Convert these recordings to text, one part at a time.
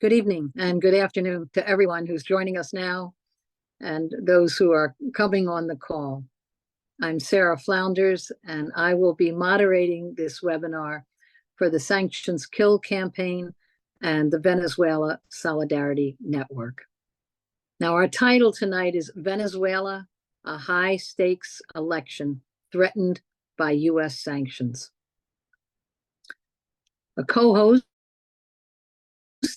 Good evening and good afternoon to everyone who's joining us now and those who are coming on the call. I'm Sara Flounders, and I will be moderating this webinar for the SanctionsKill Campaign and the Venezuela Solidarity Network. Now, our title tonight is Venezuela, a high-stakes election threatened by U.S. sanctions. A co-host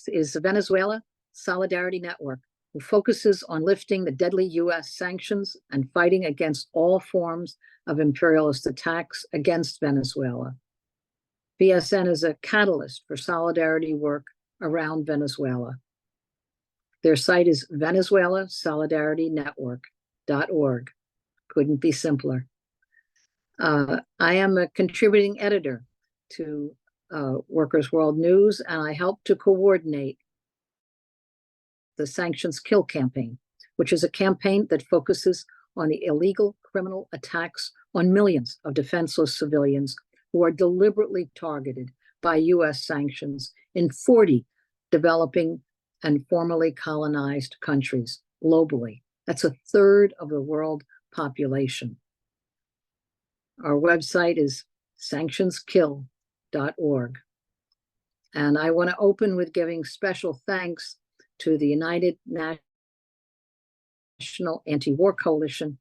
is the Venezuela Solidarity Network, who focuses on lifting the deadly U.S. sanctions and fighting against all forms of imperialist attacks against Venezuela. VSN is a catalyst for solidarity work around Venezuela. Their site is VenezuelaSolidarityNetwok.org. Couldn't be simpler. I am a contributing editor to Workers' World News, and I help to coordinate the SanctionsKill Campaign, which is a campaign that focuses on the illegal criminal attacks on millions of defenseless civilians who are deliberately targeted by U.S. sanctions in 40 developing and formerly colonized countries globally. That's a third of the world population. Our website is SanctionsKill.org. And I want to open with giving special thanks to the United National Anti-War Coalition,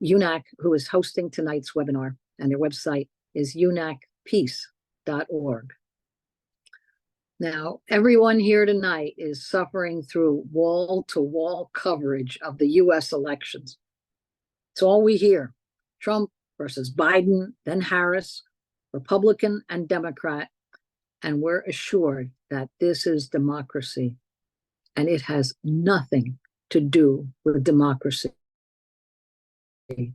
UNAC, who is hosting tonight's webinar, and their website is unacpeace.org. Now, everyone here tonight is suffering through wall-to-wall coverage of the U.S. elections. It's all we hear. Trump versus Biden, then Harris, Republican and Democrat, and we're assured that this is democracy, and it has nothing to do with democracy. In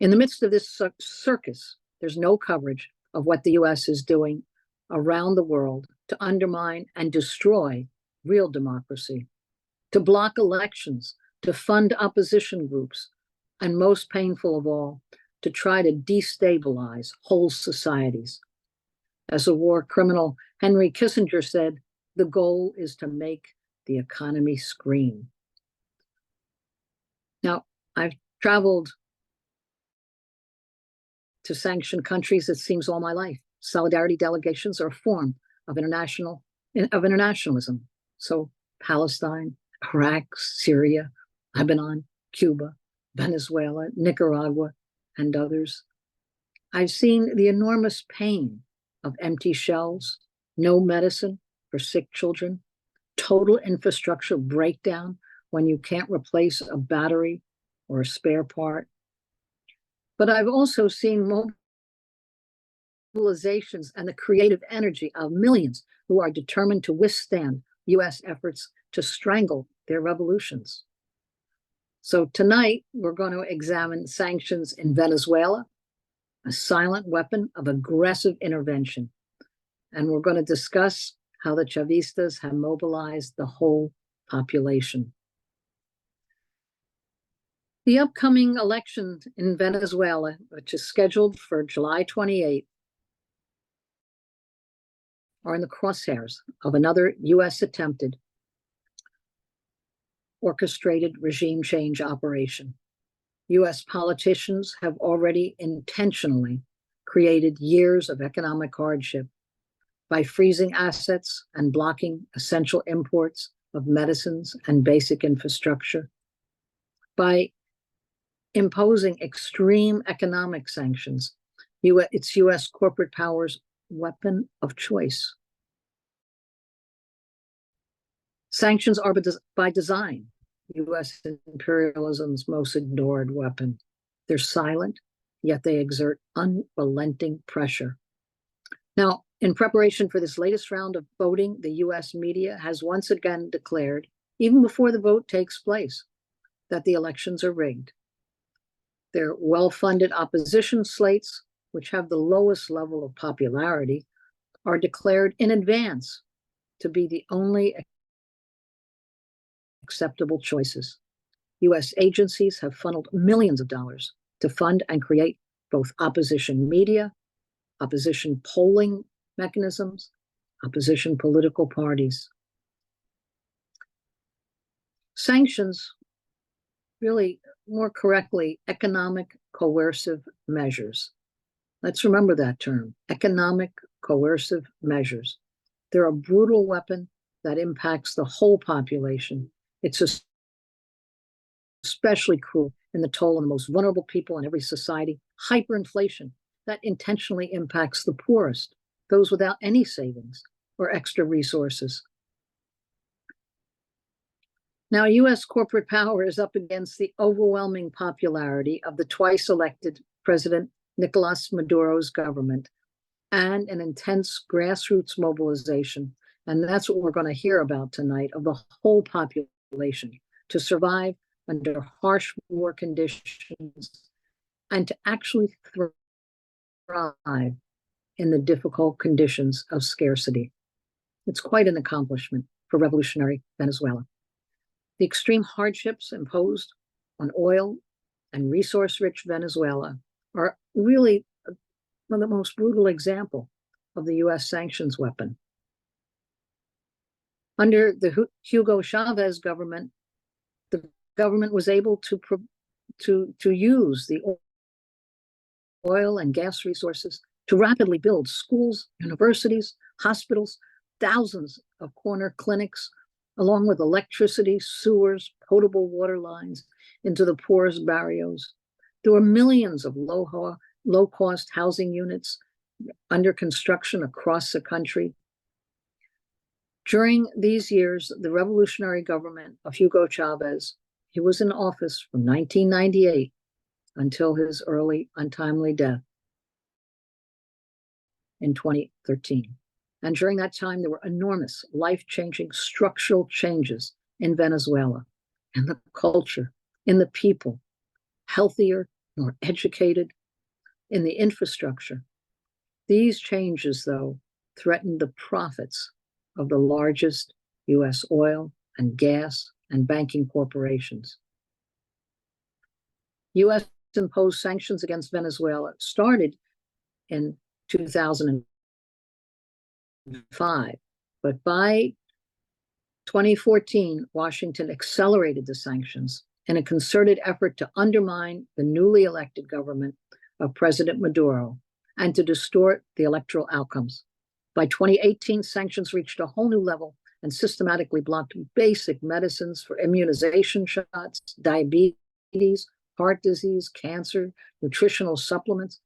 the midst of this circus, there's no coverage of what the U.S. is doing around the world to undermine and destroy real democracy, to block elections, to fund opposition groups, and most painful of all, to try to destabilize whole societies. As a war criminal, Henry Kissinger said, the goal is to make the economy scream. Now, I've traveled to sanctioned countries, it seems, all my life. Solidarity delegations are a form of internationalism. So Palestine, Iraq, Syria, Lebanon, Cuba, Venezuela, Nicaragua, and others. I've seen the enormous pain of empty shelves, no medicine for sick children, total infrastructure breakdown when you can't replace a battery or a spare part. But I've also seen mobilizations and the creative energy of millions who are determined to withstand U.S. efforts to strangle their revolutions. So tonight, we're going to examine sanctions in Venezuela, a silent weapon of aggressive intervention. And we're going to discuss how the Chavistas have mobilized the whole population. The upcoming election in Venezuela, which is scheduled for July 28th, are in the crosshairs of another U.S. attempted orchestrated regime change operation. U.S. politicians have already intentionally created years of economic hardship by freezing assets and blocking essential imports of medicines and basic infrastructure, by imposing extreme economic sanctions. It's U.S. corporate power's weapon of choice. Sanctions are by design U.S. imperialism's most ignored weapon. They're silent, yet they exert unrelenting pressure. Now, in preparation for this latest round of voting, the U.S. media has once again declared, even before the vote takes place, that the elections are rigged. Their well-funded opposition slates, which have the lowest level of popularity, are declared in advance to be the only acceptable choices. U.S. agencies have funneled millions of dollars to fund and create both opposition media, opposition polling mechanisms, opposition political parties. Sanctions, really more correctly, economic coercive measures. Let's remember that term, economic coercive measures. They're a brutal weapon that impacts the whole population. It's especially cruel in the toll on the most vulnerable people in every society. Hyperinflation that intentionally impacts the poorest, those without any savings or extra resources. Now, U.S. corporate power is up against the overwhelming popularity of the twice elected President Nicolas Maduro's government and an intense grassroots mobilization. And that's what we're going to hear about tonight, of the whole population to survive under harsh war conditions and to actually thrive in the difficult conditions of scarcity. It's quite an accomplishment for revolutionary Venezuela. The extreme hardships imposed on oil and resource-rich Venezuela are really one of the most brutal example of the U.S. sanctions weapon. Under the Hugo Chavez government, the government was able to use the oil and gas resources to rapidly build schools, universities, hospitals, thousands of corner clinics, along with electricity, sewers, potable water lines into the poorest barrios. There were millions of low-cost housing units under construction across the country. During these years, the revolutionary government of Hugo Chavez, he was in office from 1998 until his early, untimely death in 2013. And during that time, there were enormous, life-changing structural changes in Venezuela, in the culture, in the people, healthier, more educated, in the infrastructure. These changes, though, threatened the profits of the largest U.S. oil and gas and banking corporations. U.S. imposed sanctions against Venezuela started in 2005, but by 2014, Washington accelerated the sanctions in a concerted effort to undermine the newly elected government of President Maduro and to distort the electoral outcomes. By 2018, sanctions reached a whole new level and systematically blocked basic medicines for immunization shots, diabetes, heart disease, cancer, nutritional supplements,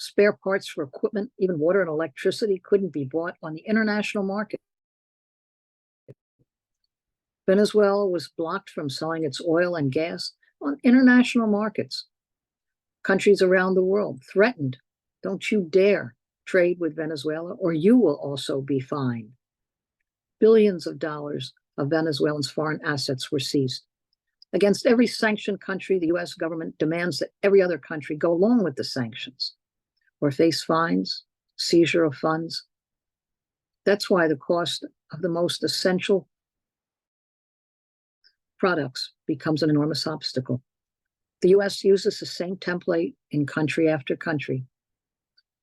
spare parts for equipment, even water and electricity couldn't be bought on the international market. Venezuela was blocked from selling its oil and gas on international markets. Countries around the world threatened, don't you dare trade with Venezuela or you will also be fined. Billions of dollars of Venezuelans' foreign assets were seized. Against every sanctioned country, the U.S. government demands that every other country go along with the sanctions or face fines, seizure of funds. That's why the cost of the most essential products becomes an enormous obstacle. The U.S. uses the same template in country after country.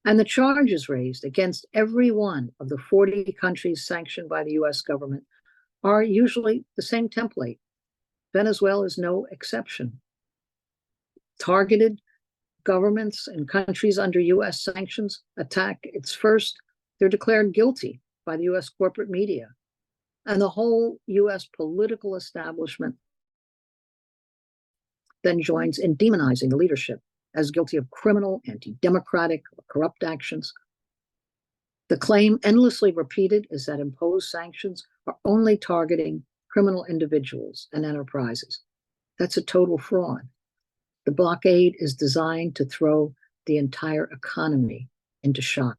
And the charges raised against every one of the 40 countries sanctioned by the U.S. government are usually the same template. Venezuela is no exception. Targeted governments and countries under U.S. sanctions attack its first, they're declared guilty by the U.S. corporate media. And the whole U.S. political establishment then joins in demonizing the leadership as guilty of criminal, anti-democratic, or corrupt actions. The claim, endlessly repeated, is that imposed sanctions are only targeting criminal individuals and enterprises. That's a total fraud. The blockade is designed to throw the entire economy into shock.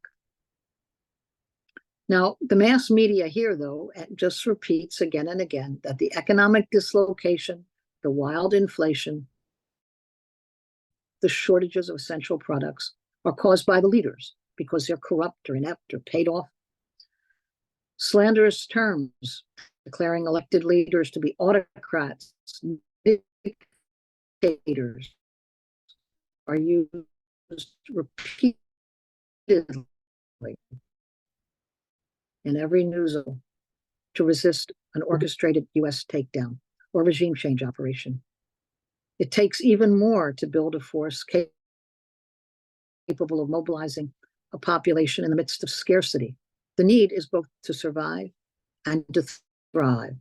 Now, the mass media here, though, just repeats again and again that the economic dislocation, the wild inflation, the shortages of essential products are caused by the leaders because they're corrupt or inept or paid off. Slanderous terms declaring elected leaders to be autocrats, dictators, are used repeatedly in every news to resist an orchestrated U.S. takedown. or regime change operation. It takes even more to build a force capable of mobilizing a population in the midst of scarcity. The need is both to survive and to thrive.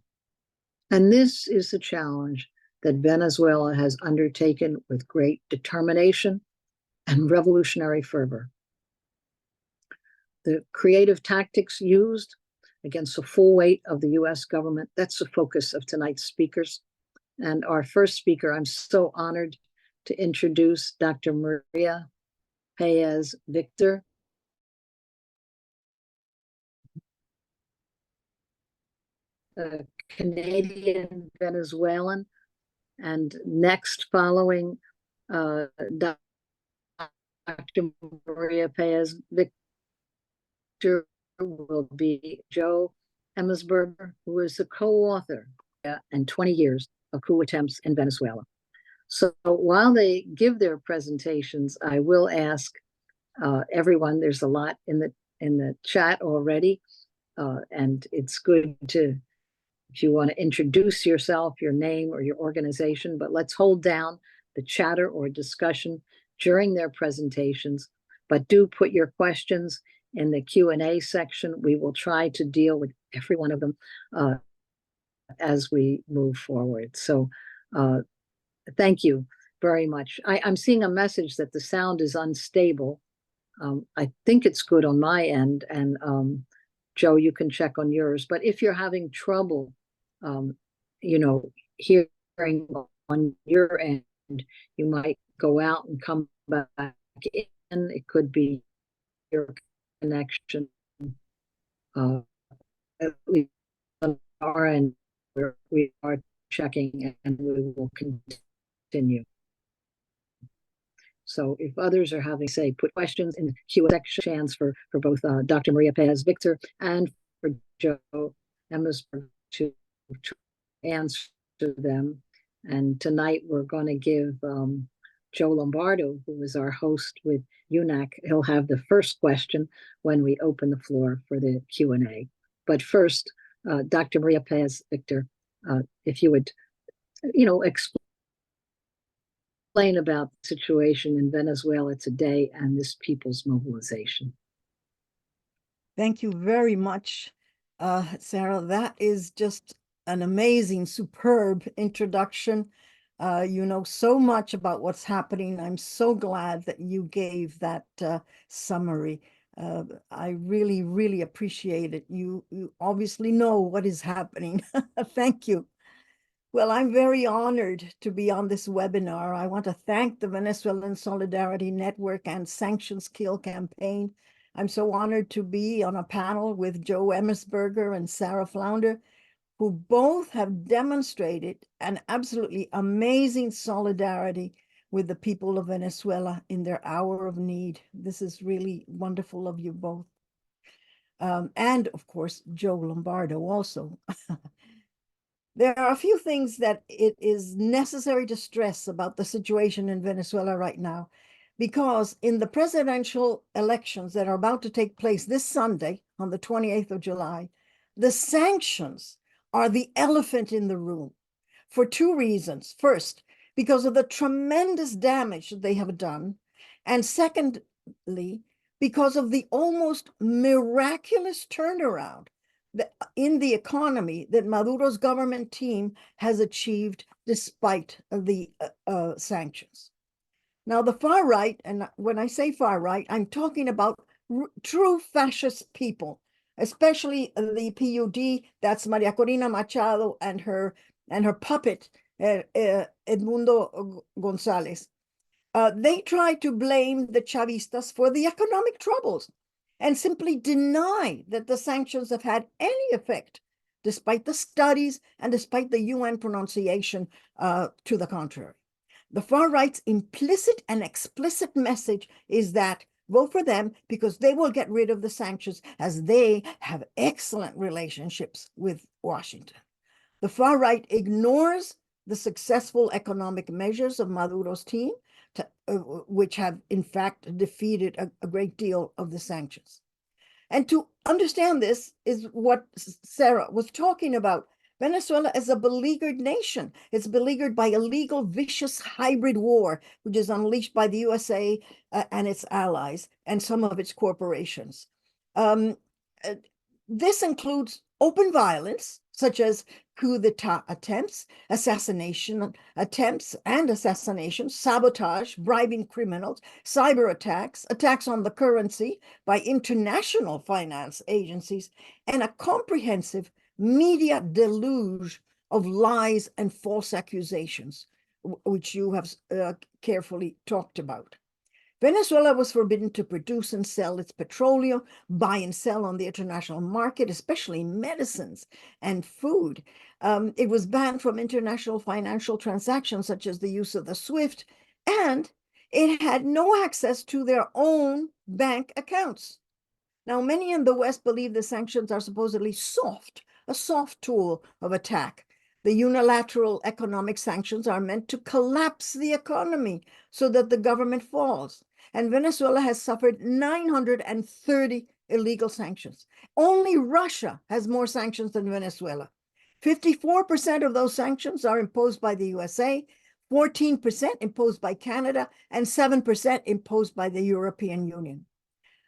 And this is the challenge that Venezuela has undertaken with great determination and revolutionary fervor. The creative tactics used against the full weight of the US government, that's the focus of tonight's speakers. And our first speaker, I'm so honored to introduce Dr. Maria Paez Victor. A Canadian-Venezuelan, and next following Dr. Maria Paez Victor will be Joe Emersberger, who is the co-author and 20 years of coup attempts in Venezuela. So while they give their presentations, I will ask everyone, there's a lot in the chat already, and it's good to, if you want to introduce yourself, your name or your organization, but let's hold down the chatter or discussion during their presentations, but do put your questions in the Q&A section. We will try to deal with every one of them as we move forward. So thank you very much. I'm seeing a message that the sound is unstable. I think it's good on my end, and Joe, you can check on yours. But if you're having trouble, hearing on your end, you might go out and come back in. It could be your connection, at least on our end, where we are checking, and we will continue. So if others are having, say, put questions in the Q&A section, chance for both Dr. Maria Paez Victor and for Joe Emersberger to answer them. And tonight we're going to give Joe Lombardo, who is our host with UNAC, he'll have the first question when we open the floor for the Q&A. But first, Dr. Maria Paez Victor, if you would, explain about the situation in Venezuela today and this people's mobilization. Thank you very much, Sarah. That is just an amazing, superb introduction. You know so much about what's happening. I'm so glad that you gave that summary. I really, really appreciate it. You obviously know what is happening. Thank you. Well, I'm very honored to be on this webinar. I want to thank the Venezuelan Solidarity Network and SanctionsKill Campaign. I'm so honored to be on a panel with Joe Emersberger and Sara, who both have demonstrated an absolutely amazing solidarity with the people of Venezuela in their hour of need. This is really wonderful of you both. And of course, Joe Lombardo also. There are a few things that it is necessary to stress about the situation in Venezuela right now, because in the presidential elections that are about to take place this Sunday on the 28th of July, the sanctions are the elephant in the room for two reasons. First, because of the tremendous damage they have done. And secondly, because of the almost miraculous turnaround in the economy that Maduro's government team has achieved despite the sanctions. Now, the far right, and when I say far right, I'm talking about true fascist people, especially the PUD, that's Maria Corina Machado and her puppet, Edmundo Gonzalez. They try to blame the Chavistas for the economic troubles and simply deny that the sanctions have had any effect, despite the studies and despite the UN pronunciation to the contrary. The far right's implicit and explicit message is that vote for them because they will get rid of the sanctions, as they have excellent relationships with Washington. The far right ignores the successful economic measures of Maduro's team, which have in fact defeated a great deal of the sanctions. And to understand this is what Sara was talking about. Venezuela is a beleaguered nation. It's beleaguered by a illegal, vicious hybrid war, which is unleashed by the USA and its allies and some of its corporations. This includes open violence, such as coup d'etat attempts, assassination attempts and assassinations, sabotage, bribing criminals, cyber attacks, attacks on the currency by international finance agencies, and a comprehensive media deluge of lies and false accusations, which you have carefully talked about. Venezuela was forbidden to produce and sell its petroleum, buy and sell on the international market, especially medicines and food. It was banned from international financial transactions, such as the use of the SWIFT, and it had no access to their own bank accounts. Now, many in the West believe the sanctions are supposedly a soft tool of attack. The unilateral economic sanctions are meant to collapse the economy so that the government falls. And Venezuela has suffered 930 illegal sanctions. Only Russia has more sanctions than Venezuela. 54% of those sanctions are imposed by the USA, 14% imposed by Canada, and 7% imposed by the European Union.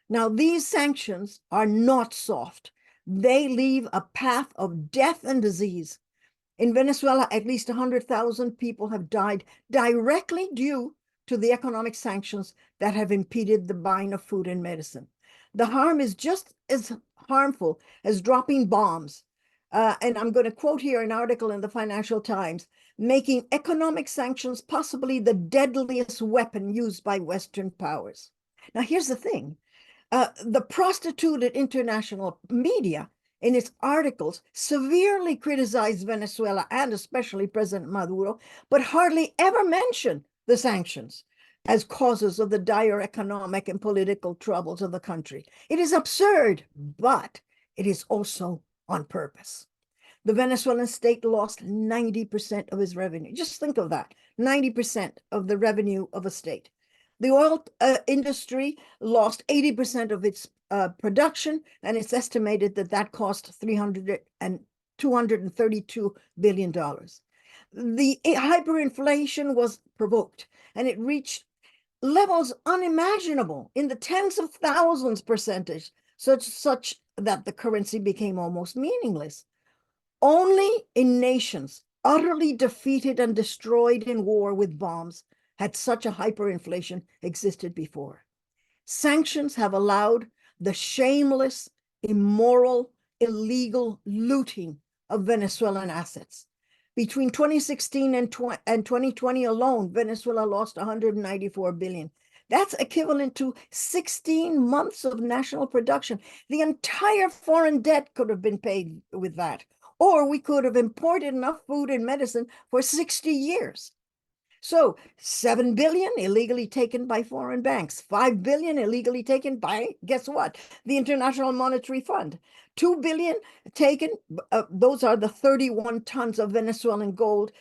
Now, these sanctions are not soft. They leave a path of death and disease. In Venezuela, at least 100,000 people have died directly due to the economic sanctions that have impeded the buying of food and medicine. The harm is just as harmful as dropping bombs. And I'm going to quote here an article in the Financial Times, making economic sanctions possibly the deadliest weapon used by Western powers. Now, here's the thing. The prostituted international media in its articles severely criticized Venezuela and especially President Maduro, but hardly ever mention the sanctions as causes of the dire economic and political troubles of the country. It is absurd, but it is also on purpose. The Venezuelan state lost 90% of its revenue. Just think of that, 90% of the revenue of a state. The oil industry lost 80% of its production, and it's estimated that that cost $232 billion. The hyperinflation was provoked, and it reached levels unimaginable in the tens of thousands percentage, such that the currency became almost meaningless. Only in nations utterly defeated and destroyed in war with bombs had such a hyperinflation existed before. Sanctions have allowed the shameless, immoral, illegal looting of Venezuelan assets. Between 2016 and 2020 alone, Venezuela lost 194 billion. That's equivalent to 16 months of national production. The entire foreign debt could have been paid with that. Or we could have imported enough food and medicine for 60 years. So 7 billion illegally taken by foreign banks, 5 billion illegally taken by, guess what? The International Monetary Fund. 2 billion taken, those are the 31 tons of Venezuelan gold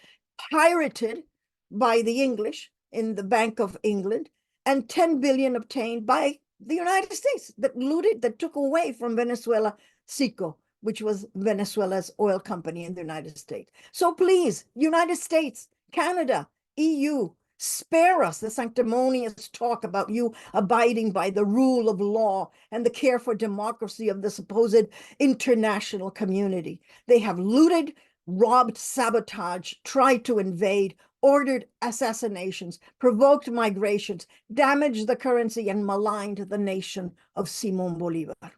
pirated by the English in the Bank of England, and 10 billion obtained by the United States that took away from Venezuela Cico, which was Venezuela's oil company in the United States. So please, United States, Canada, EU, spare us the sanctimonious talk about you abiding by the rule of law and the care for democracy of the supposed international community. They have looted, robbed, sabotaged, tried to invade, ordered assassinations, provoked migrations, damaged the currency, and maligned the nation of Simón Bolívar.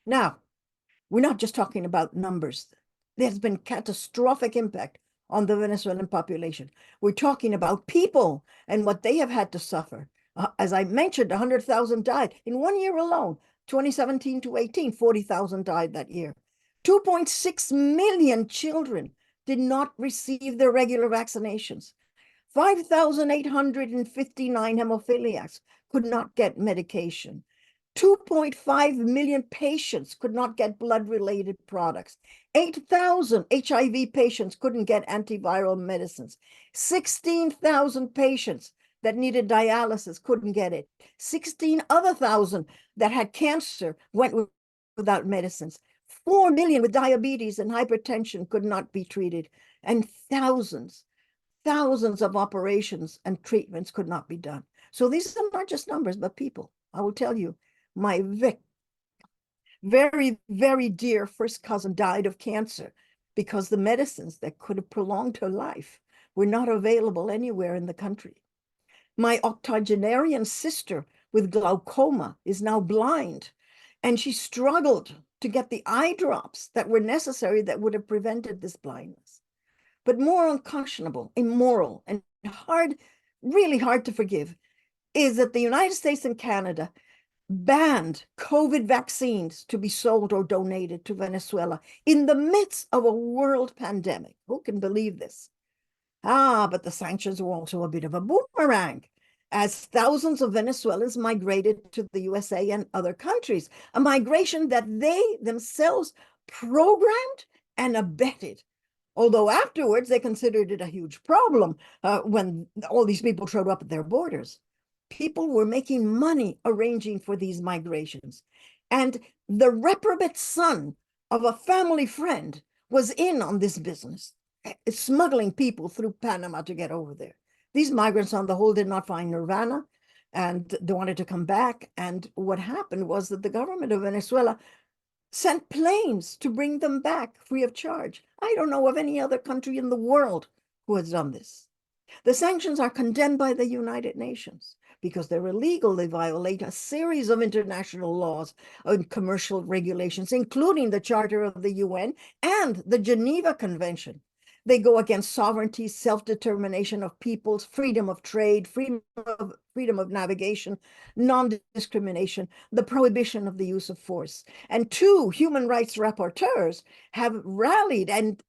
Now, we're not just talking about numbers. There's been catastrophic impact on the Venezuelan population. We're talking about people and what they have had to suffer. As I mentioned, 100,000 died in 1 year alone, 2017 to 18, 40,000 died that year. 2.6 million children did not receive their regular vaccinations. 5,859 hemophiliacs could not get medication. 2.5 million patients could not get blood-related products. 8,000 HIV patients couldn't get antiviral medicines. 16,000 patients that needed dialysis couldn't get it. 16 other thousand that had cancer went without medicines. 4 million with diabetes and hypertension could not be treated, and thousands of operations and treatments could not be done. So these are not just numbers, but people. I will tell you, my very, very dear first cousin died of cancer because the medicines that could have prolonged her life were not available anywhere in the country. My octogenarian sister with glaucoma is now blind, and she struggled to get the eye drops that were necessary that would have prevented this blindness. But more unconscionable, immoral, and hard, really hard to forgive is that the United States and Canada banned COVID vaccines to be sold or donated to Venezuela in the midst of a world pandemic. Who can believe this? But the sanctions were also a bit of a boomerang, as thousands of Venezuelans migrated to the USA and other countries, a migration that they themselves programmed and abetted. Although afterwards they considered it a huge problem when all these people showed up at their borders. People were making money arranging for these migrations. And the reprobate son of a family friend was in on this business, smuggling people through Panama to get over there. These migrants, on the whole, did not find nirvana and they wanted to come back. And what happened was that the government of Venezuela sent planes to bring them back free of charge. I don't know of any other country in the world who has done this. The sanctions are condemned by the United Nations because they're illegal. They violate a series of international laws and commercial regulations, including the Charter of the UN and the Geneva Convention. They go against sovereignty, self-determination of peoples, freedom of trade, freedom of navigation, non-discrimination, the prohibition of the use of force. And two human rights rapporteurs have rallied and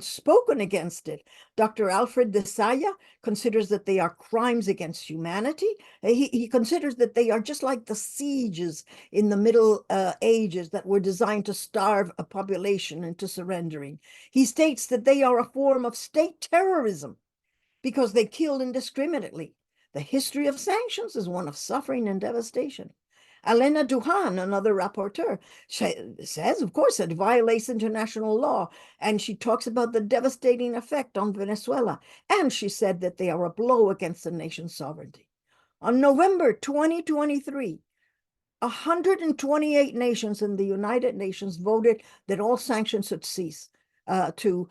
spoken against it. Dr. Alfred de Saya considers that they are crimes against humanity. He considers that they are just like the sieges in the Middle Ages that were designed to starve a population into surrendering. He states that they are a form of state terrorism because they kill indiscriminately. The history of sanctions is one of suffering and devastation. Elena Duhan, another rapporteur, says, of course, it violates international law. And she talks about the devastating effect on Venezuela. And she said that they are a blow against the nation's sovereignty. On November 2023, 128 nations in the United Nations voted that all sanctions should cease to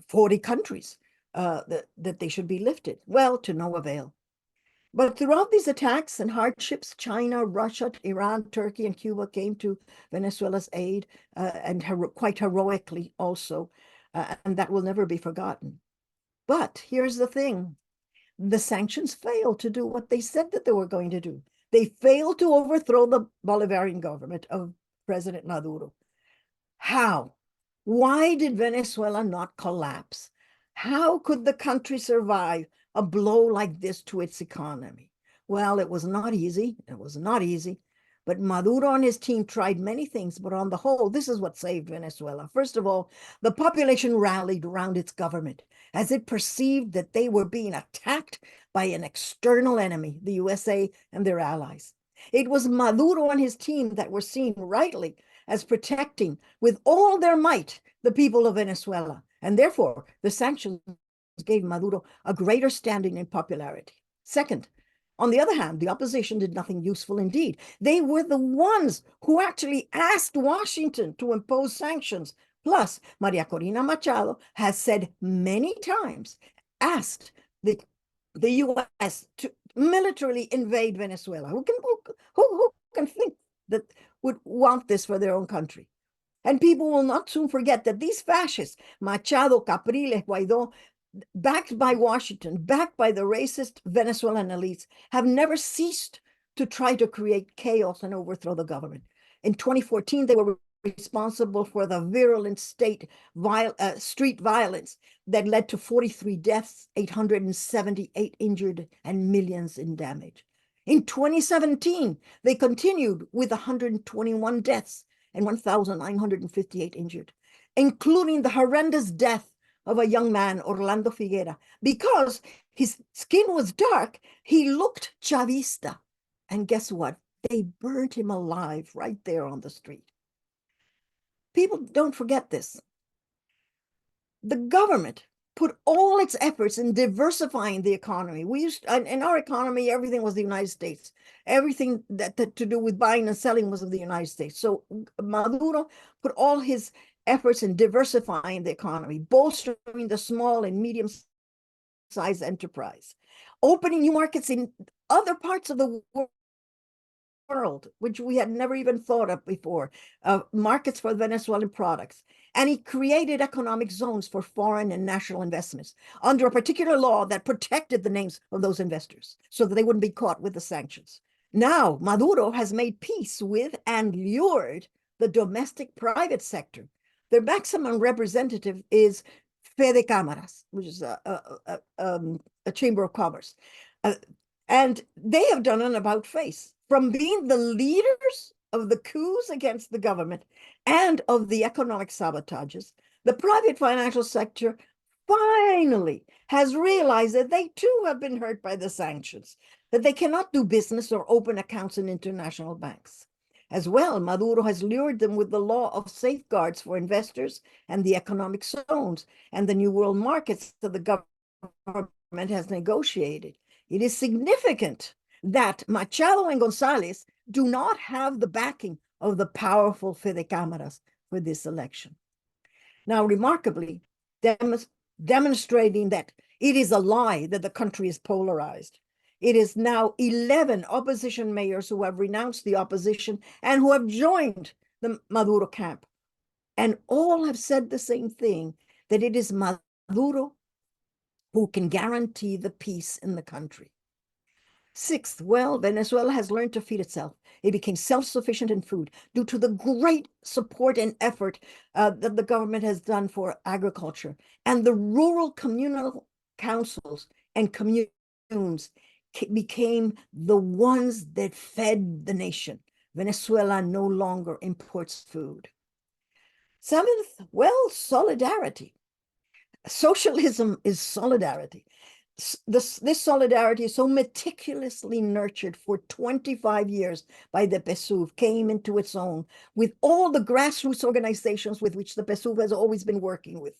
40 countries that they should be lifted. Well, to no avail. But throughout these attacks and hardships, China, Russia, Iran, Turkey, and Cuba came to Venezuela's aid and quite heroically also, and that will never be forgotten. But here's the thing. The sanctions failed to do what they said that they were going to do. They failed to overthrow the Bolivarian government of President Maduro. How? Why did Venezuela not collapse? How could the country survive a blow like this to its economy? Well, it was not easy. It was not easy. But Maduro and his team tried many things, but on the whole, this is what saved Venezuela. First of all, the population rallied around its government as it perceived that they were being attacked by an external enemy, the USA and their allies. It was Maduro and his team that were seen rightly as protecting with all their might the people of Venezuela. And therefore, the sanctions gave Maduro a greater standing in popularity. Second, on the other hand, the opposition did nothing useful indeed. They were the ones who actually asked Washington to impose sanctions. Plus, Maria Corina Machado has said many times, asked the US to militarily invade Venezuela. Who can think that would want this for their own country? And people will not soon forget that these fascists, Machado, Capriles, Guaido, backed by Washington, backed by the racist Venezuelan elites, have never ceased to try to create chaos and overthrow the government. In 2014, they were responsible for the virulent street violence that led to 43 deaths, 878 injured, and millions in damage. In 2017, they continued with 121 deaths and 1,958 injured, including the horrendous death of a young man, Orlando Figuera. Because his skin was dark, he looked Chavista. And guess what? They burned him alive right there on the street. People don't forget this. The government put all its efforts in diversifying the economy. We used, in our economy, everything was the United States. Everything that to do with buying and selling was of the United States. So Maduro put all his efforts in diversifying the economy, bolstering the small and medium-sized enterprise, opening new markets in other parts of the world, which we had never even thought of before, markets for Venezuelan products. And he created economic zones for foreign and national investments under a particular law that protected the names of those investors so that they wouldn't be caught with the sanctions. Now, Maduro has made peace with and lured the domestic private sector. Their maximum representative is Fede Cámaras, which is a chamber of commerce. And they have done an about face from being the leaders of the coups against the government and of the economic sabotages. The private financial sector finally has realized that they too have been hurt by the sanctions, that they cannot do business or open accounts in international banks. As well, Maduro has lured them with the law of safeguards for investors and the economic zones and the new world markets that the government has negotiated. It is significant that Machado and González do not have the backing of the powerful Fede Cámaras for this election. Now, remarkably, demonstrating that it is a lie that the country is polarized, it is now 11 opposition mayors who have renounced the opposition and who have joined the Maduro camp. And all have said the same thing, that it is Maduro who can guarantee the peace in the country. Sixth, well, Venezuela has learned to feed itself. It became self-sufficient in food due to the great support and effort that the government has done for agriculture. And the rural communal councils and communes became the ones that fed the nation. Venezuela no longer imports food. Seventh, well, solidarity. Socialism is solidarity. This solidarity is so meticulously nurtured for 25 years by the PSUV came into its own with all the grassroots organizations with which the PSUV has always been working with.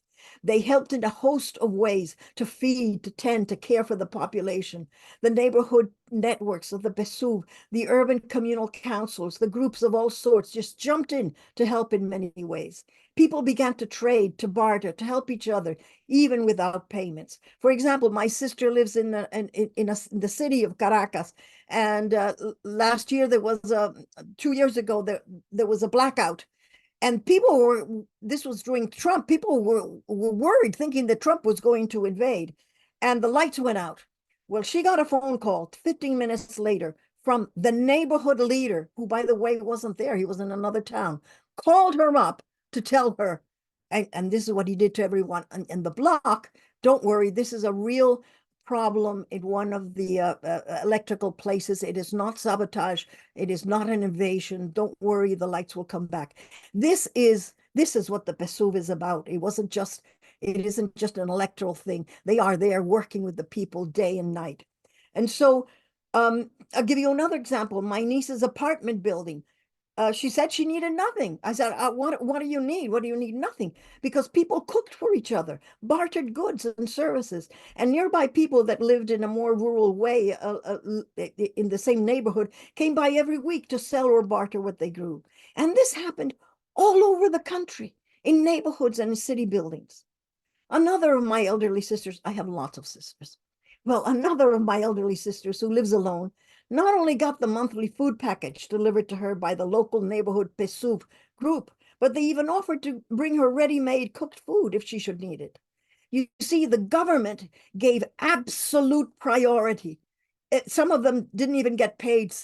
They helped in a host of ways to feed, to tend, to care for the population. The neighborhood networks of the PSUV, the urban communal councils, the groups of all sorts just jumped in to help in many ways. People began to trade, to barter, to help each other, even without payments. For example, my sister lives in the city of Caracas, and last year there was 2 years ago there was a blackout, and people were. This was during Trump. People were worried, thinking that Trump was going to invade, and the lights went out. Well, she got a phone call 15 minutes later from the neighborhood leader, who, by the way, wasn't there. He was in another town. Called her up to tell her, and this is what he did to everyone in the block. Don't worry, this is a real problem in one of the electrical places. It is not sabotage. It is not an invasion. Don't worry, the lights will come back. This is what the PSUV is about. It isn't just an electoral thing. They are there working with the people day and night. And so I'll give you another example. My niece's apartment building. She said she needed nothing. I said, what do you need? What do you need? Nothing. Because people cooked for each other, bartered goods and services. And nearby people that lived in a more rural way in the same neighborhood came by every week to sell or barter what they grew. And this happened all over the country, in neighborhoods and in city buildings. Another of my elderly sisters, I have lots of sisters. Well, another of my elderly sisters who lives alone not only got the monthly food package delivered to her by the local neighborhood PSUV group, but they even offered to bring her ready-made cooked food if she should need it. You see, the government gave absolute priority. Some of them didn't even get paid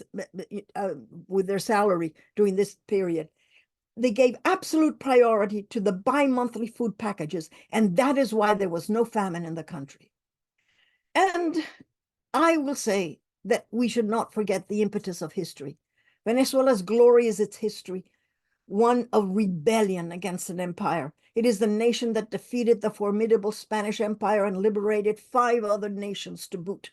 with their salary during this period. They gave absolute priority to the bi-monthly food packages, and that is why there was no famine in the country. And I will say that we should not forget the impetus of history. Venezuela's glory is its history, one of rebellion against an empire. It is the nation that defeated the formidable Spanish Empire and liberated 5 other nations to boot.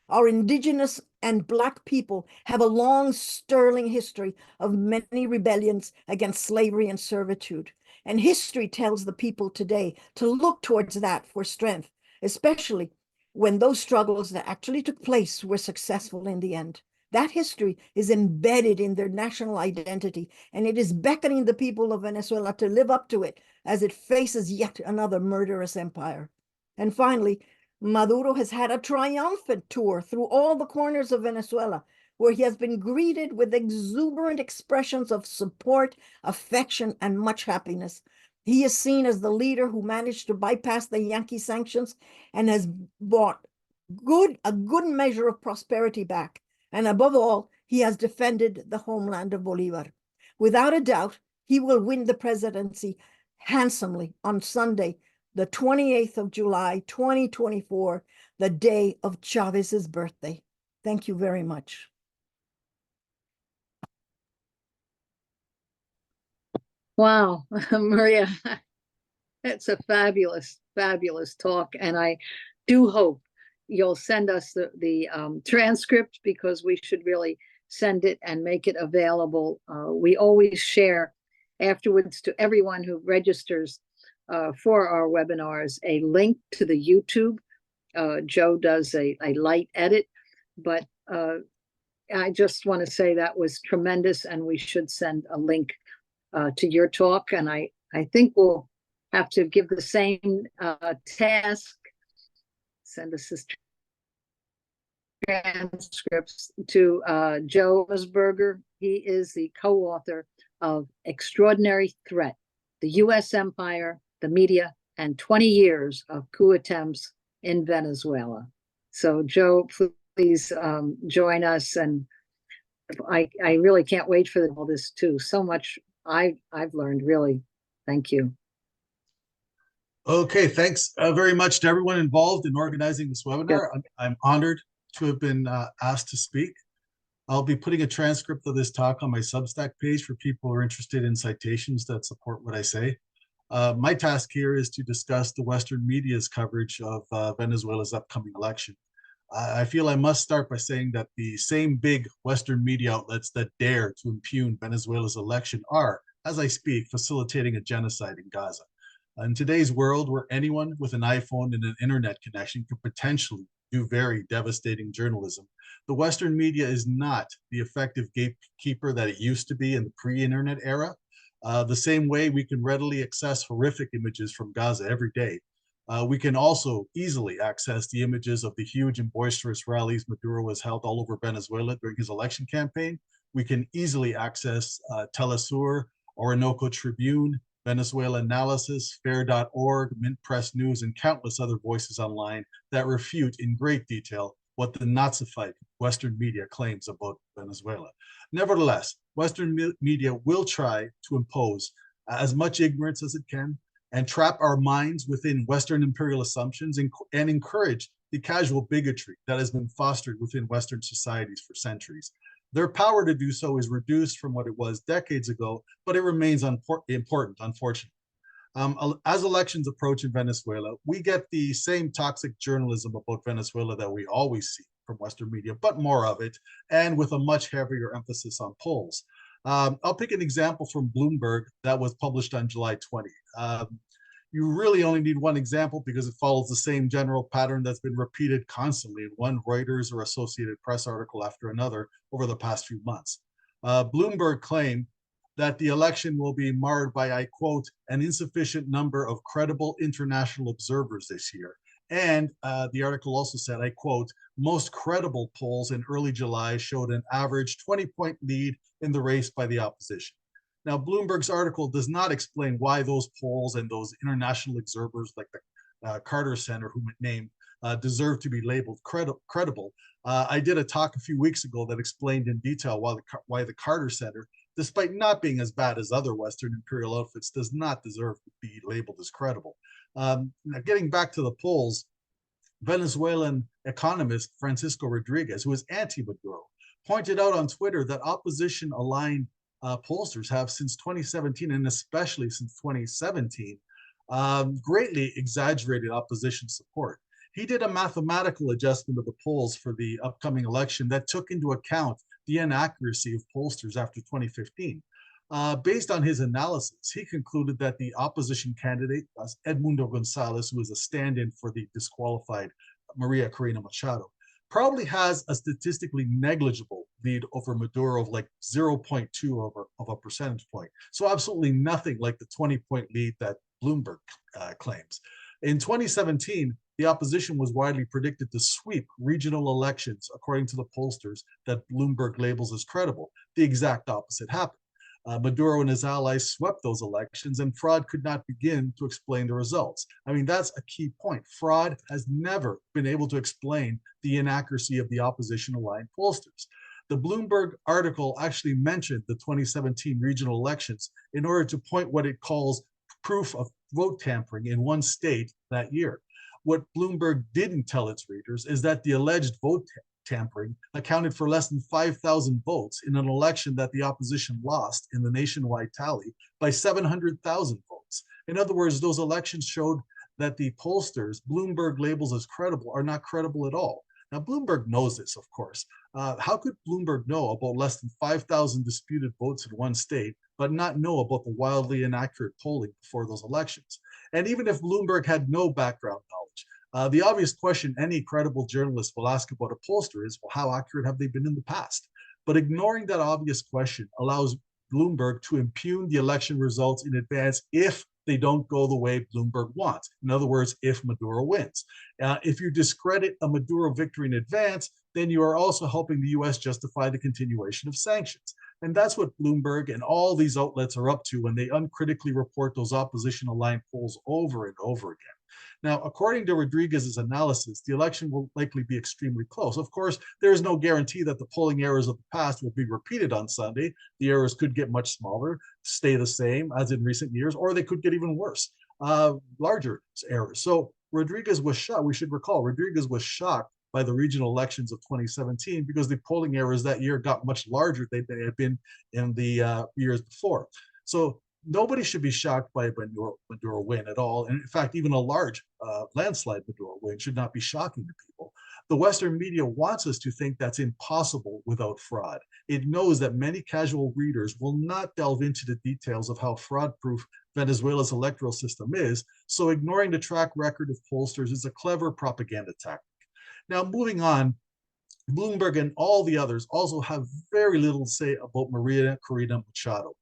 Our indigenous and Black people have a long, sterling history of many rebellions against slavery and servitude. And history tells the people today to look towards that for strength, especially when those struggles that actually took place were successful in the end. That history is embedded in their national identity, and it is beckoning the people of Venezuela to live up to it as it faces yet another murderous empire. And finally, Maduro has had a triumphant tour through all the corners of Venezuela, where he has been greeted with exuberant expressions of support, affection, and much happiness. He is seen as the leader who managed to bypass the Yankee sanctions and has brought a good measure of prosperity back. And above all, he has defended the homeland of Bolivar. Without a doubt, he will win the presidency handsomely on Sunday, the 28th of July, 2024, the day of Chavez's birthday. Thank you very much. Wow, Maria, it's a fabulous, fabulous talk. And I do hope you'll send us the transcript, because we should really send it and make it available. We always share afterwards to everyone who registers for our webinars a link to the YouTube. Joe does a light edit, but I just want to say that was tremendous, and we should send a link to your talk. And I think we'll have to give the same task, send us his transcripts to Joe Emersberger. He is the co-author of Extraordinary Threat: The U.S. Empire, the Media, and 20 Years of Coup Attempts in Venezuela. So Joe, please join us. And I really can't wait for all this too. So much I've learned, really. Thank you. Okay, thanks very much to everyone involved in organizing this webinar. Yep. I'm honored to have been asked to speak. I'll be putting a transcript of this talk on my Substack page for people who are interested in citations that support what I say. My task here is to discuss the Western media's coverage of Venezuela's upcoming election. I feel I must start by saying that the same big Western media outlets that dare to impugn Venezuela's election are, as I speak, facilitating a genocide in Gaza. In today's world, where anyone with an iPhone and an internet connection could potentially do very devastating journalism, the Western media is not the effective gatekeeper that it used to be in the pre-internet era. The same way we can readily access horrific images from Gaza every day, we can also easily access the images of the huge and boisterous rallies Maduro has held all over Venezuela during his election campaign. We can easily access Telesur, Orinoco Tribune, Venezuela Analysis, Fair.org, Mint Press News, and countless other voices online that refute in great detail what the Nazified Western media claims about Venezuela. Nevertheless, Western media will try to impose as much ignorance as it can and trap our minds within Western imperial assumptions and encourage the casual bigotry that has been fostered within Western societies for centuries. Their power to do so is reduced from what it was decades ago, but it remains important, unfortunately. As elections approach in Venezuela, we get the same toxic journalism about Venezuela that we always see from Western media, but more of it, and with a much heavier emphasis on polls. I'll pick an example from Bloomberg that was published on July 20. You really only need one example because it follows the same general pattern that's been repeated constantly in one Reuters or Associated Press article after another over the past few months. Bloomberg claimed that the election will be marred by, I quote, an insufficient number of credible international observers this year. And the article also said, I quote, most credible polls in early July showed an average 20-point lead in the race by the opposition. Now, Bloomberg's article does not explain why those polls and those international observers like the Carter Center, whom it named, deserve to be labeled credible. I did a talk a few weeks ago that explained in detail why the Carter Center, despite not being as bad as other Western imperial outfits, does not deserve to be labeled as credible. Now, getting back to the polls, Venezuelan economist Francisco Rodriguez, who is anti-Maduro, pointed out on Twitter that opposition-aligned pollsters have since 2017, and especially since 2017, greatly exaggerated opposition support. he did a mathematical adjustment of the polls for the upcoming election that took into account the inaccuracy of pollsters after 2015. Based on his analysis, he concluded that the opposition candidate, Edmundo Gonzalez, who is a stand-in for the disqualified Maria Corina Machado, probably has a statistically negligible lead over Maduro of like 0.2 of a percentage point. So absolutely nothing like the 20-point lead that Bloomberg claims. In 2017, the opposition was widely predicted to sweep regional elections, according to the pollsters that Bloomberg labels as credible. The exact opposite happened. Maduro and his allies swept those elections, and fraud could not begin to explain the results. I mean, that's a key point. Fraud has never been able to explain the inaccuracy of the opposition-aligned pollsters. The Bloomberg article actually mentioned the 2017 regional elections in order to point what it calls proof of vote tampering in one state that year. What Bloomberg didn't tell its readers is that the alleged vote tampering accounted for less than 5,000 votes in an election that the opposition lost in the nationwide tally by 700,000 votes. In other words, those elections showed that the pollsters Bloomberg labels as credible are not credible at all. Now, Bloomberg knows this, of course. How could Bloomberg know about less than 5,000 disputed votes in one state, but not know about the wildly inaccurate polling before those elections? And even if Bloomberg had no background knowledge, the obvious question any credible journalist will ask about a pollster is, well, how accurate have they been in the past? But ignoring that obvious question allows Bloomberg to impugn the election results in advance if they don't go the way Bloomberg wants. In other words, if Maduro wins. If you discredit a Maduro victory in advance, then you are also helping the US justify the continuation of sanctions. And that's what Bloomberg and all these outlets are up to when they uncritically report those opposition-aligned polls over and over again. Now, according to Rodriguez's analysis, the election will likely be extremely close. Of course, there is no guarantee that the polling errors of the past will be repeated on Sunday. The errors could get much smaller, stay the same as in recent years, or they could get even worse, larger errors. So Rodriguez was shocked. We should recall, Rodriguez was shocked by the regional elections of 2017 because the polling errors that year got much larger than they had been in the years before. So nobody should be shocked by a Maduro win at all. And in fact, even a large landslide Maduro win should not be shocking to people. The Western media wants us to think that's impossible without fraud. It knows that many casual readers will not delve into the details of how fraud-proof Venezuela's electoral system is, so ignoring the track record of pollsters is a clever propaganda tactic. Now, moving on, Bloomberg and all the others also have very little to say about Maria Corina Machado.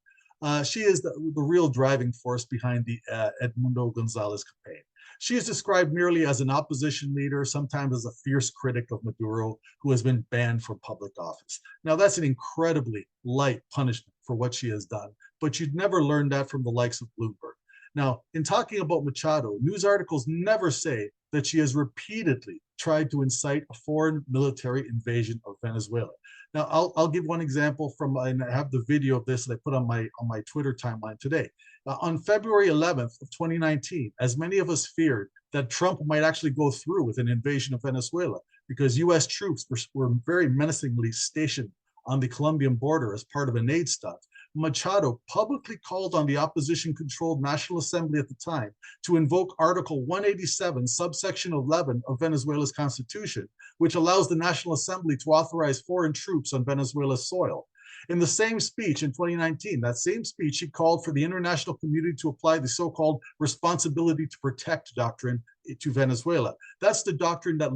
She is the real driving force behind the Edmundo Gonzalez campaign. She is described merely as an opposition leader, sometimes as a fierce critic of Maduro, who has been banned from public office. Now, that's an incredibly light punishment for what she has done, but you'd never learn that from the likes of Bloomberg. Now, in talking about Machado, news articles never say that she has repeatedly tried to incite a foreign military invasion of Venezuela. Now, I'll give one example from, and I have the video of this that I put on my Twitter timeline today. On February 11th of 2019, as many of us feared that Trump might actually go through with an invasion of Venezuela because US troops were very menacingly stationed on the Colombian border as part of an aid stunt, Machado publicly called on the opposition-controlled National Assembly at the time to invoke Article 187, subsection 11 of Venezuela's constitution, which allows the National Assembly to authorize foreign troops on Venezuela's soil. In the same speech in 2019, that same speech, he called for the international community to apply the so-called responsibility to protect doctrine to Venezuela. That's the doctrine that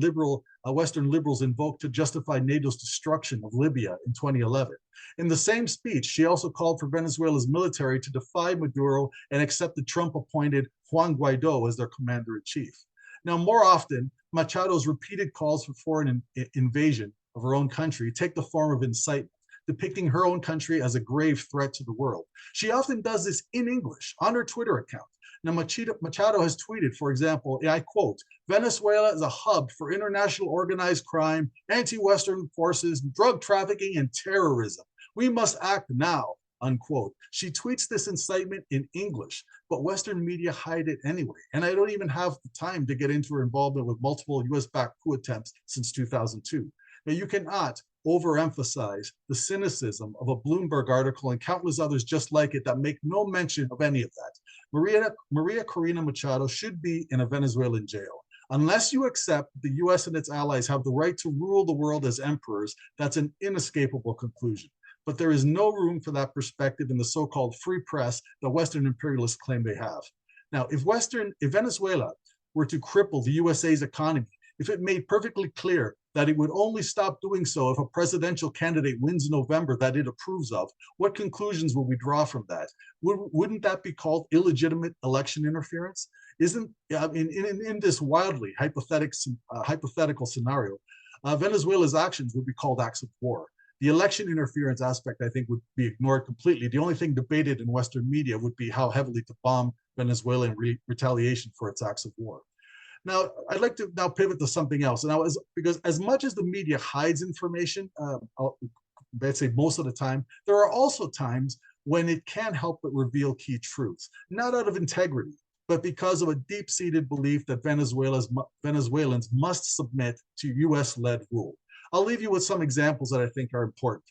Western liberals invoked to justify NATO's destruction of Libya in 2011. In the same speech, she also called for Venezuela's military to defy Maduro and accept the Trump-appointed Juan Guaido as their commander-in-chief. Now, more often, Machado's repeated calls for foreign invasion of her own country take the form of incitement, depicting her own country as a grave threat to the world. She often does this in English on her Twitter account. Now, Machado has tweeted, for example, I quote, "Venezuela is a hub for international organized crime, anti-Western forces, drug trafficking, and terrorism. We must act now," unquote. She tweets this incitement in English, but Western media hide it anyway. And I don't even have the time to get into her involvement with multiple US-backed coup attempts since 2002. Now, you cannot overemphasize the cynicism of a Bloomberg article and countless others just like it that make no mention of any of that. Maria Corina Machado should be in a Venezuelan jail. Unless you accept the US and its allies have the right to rule the world as emperors, that's an inescapable conclusion. But there is no room for that perspective in the so-called free press that Western imperialists claim they have. Now, if Venezuela were to cripple the USA's economy, if it made perfectly clear that it would only stop doing so if a presidential candidate wins in November that it approves of, what conclusions would we draw from that? Wouldn't that be called illegitimate election interference? Isn't in this wildly hypothetical scenario, Venezuela's actions would be called acts of war. The election interference aspect, I think, would be ignored completely. The only thing debated in Western media would be how heavily to bomb Venezuela in retaliation for its acts of war. Now, I'd like to now pivot to something else. Now, because as much as the media hides information, I'd say most of the time, there are also times when it can't help but reveal key truths, not out of integrity, but because of a deep-seated belief that Venezuelans must submit to US-led rule. I'll leave you with some examples that I think are important.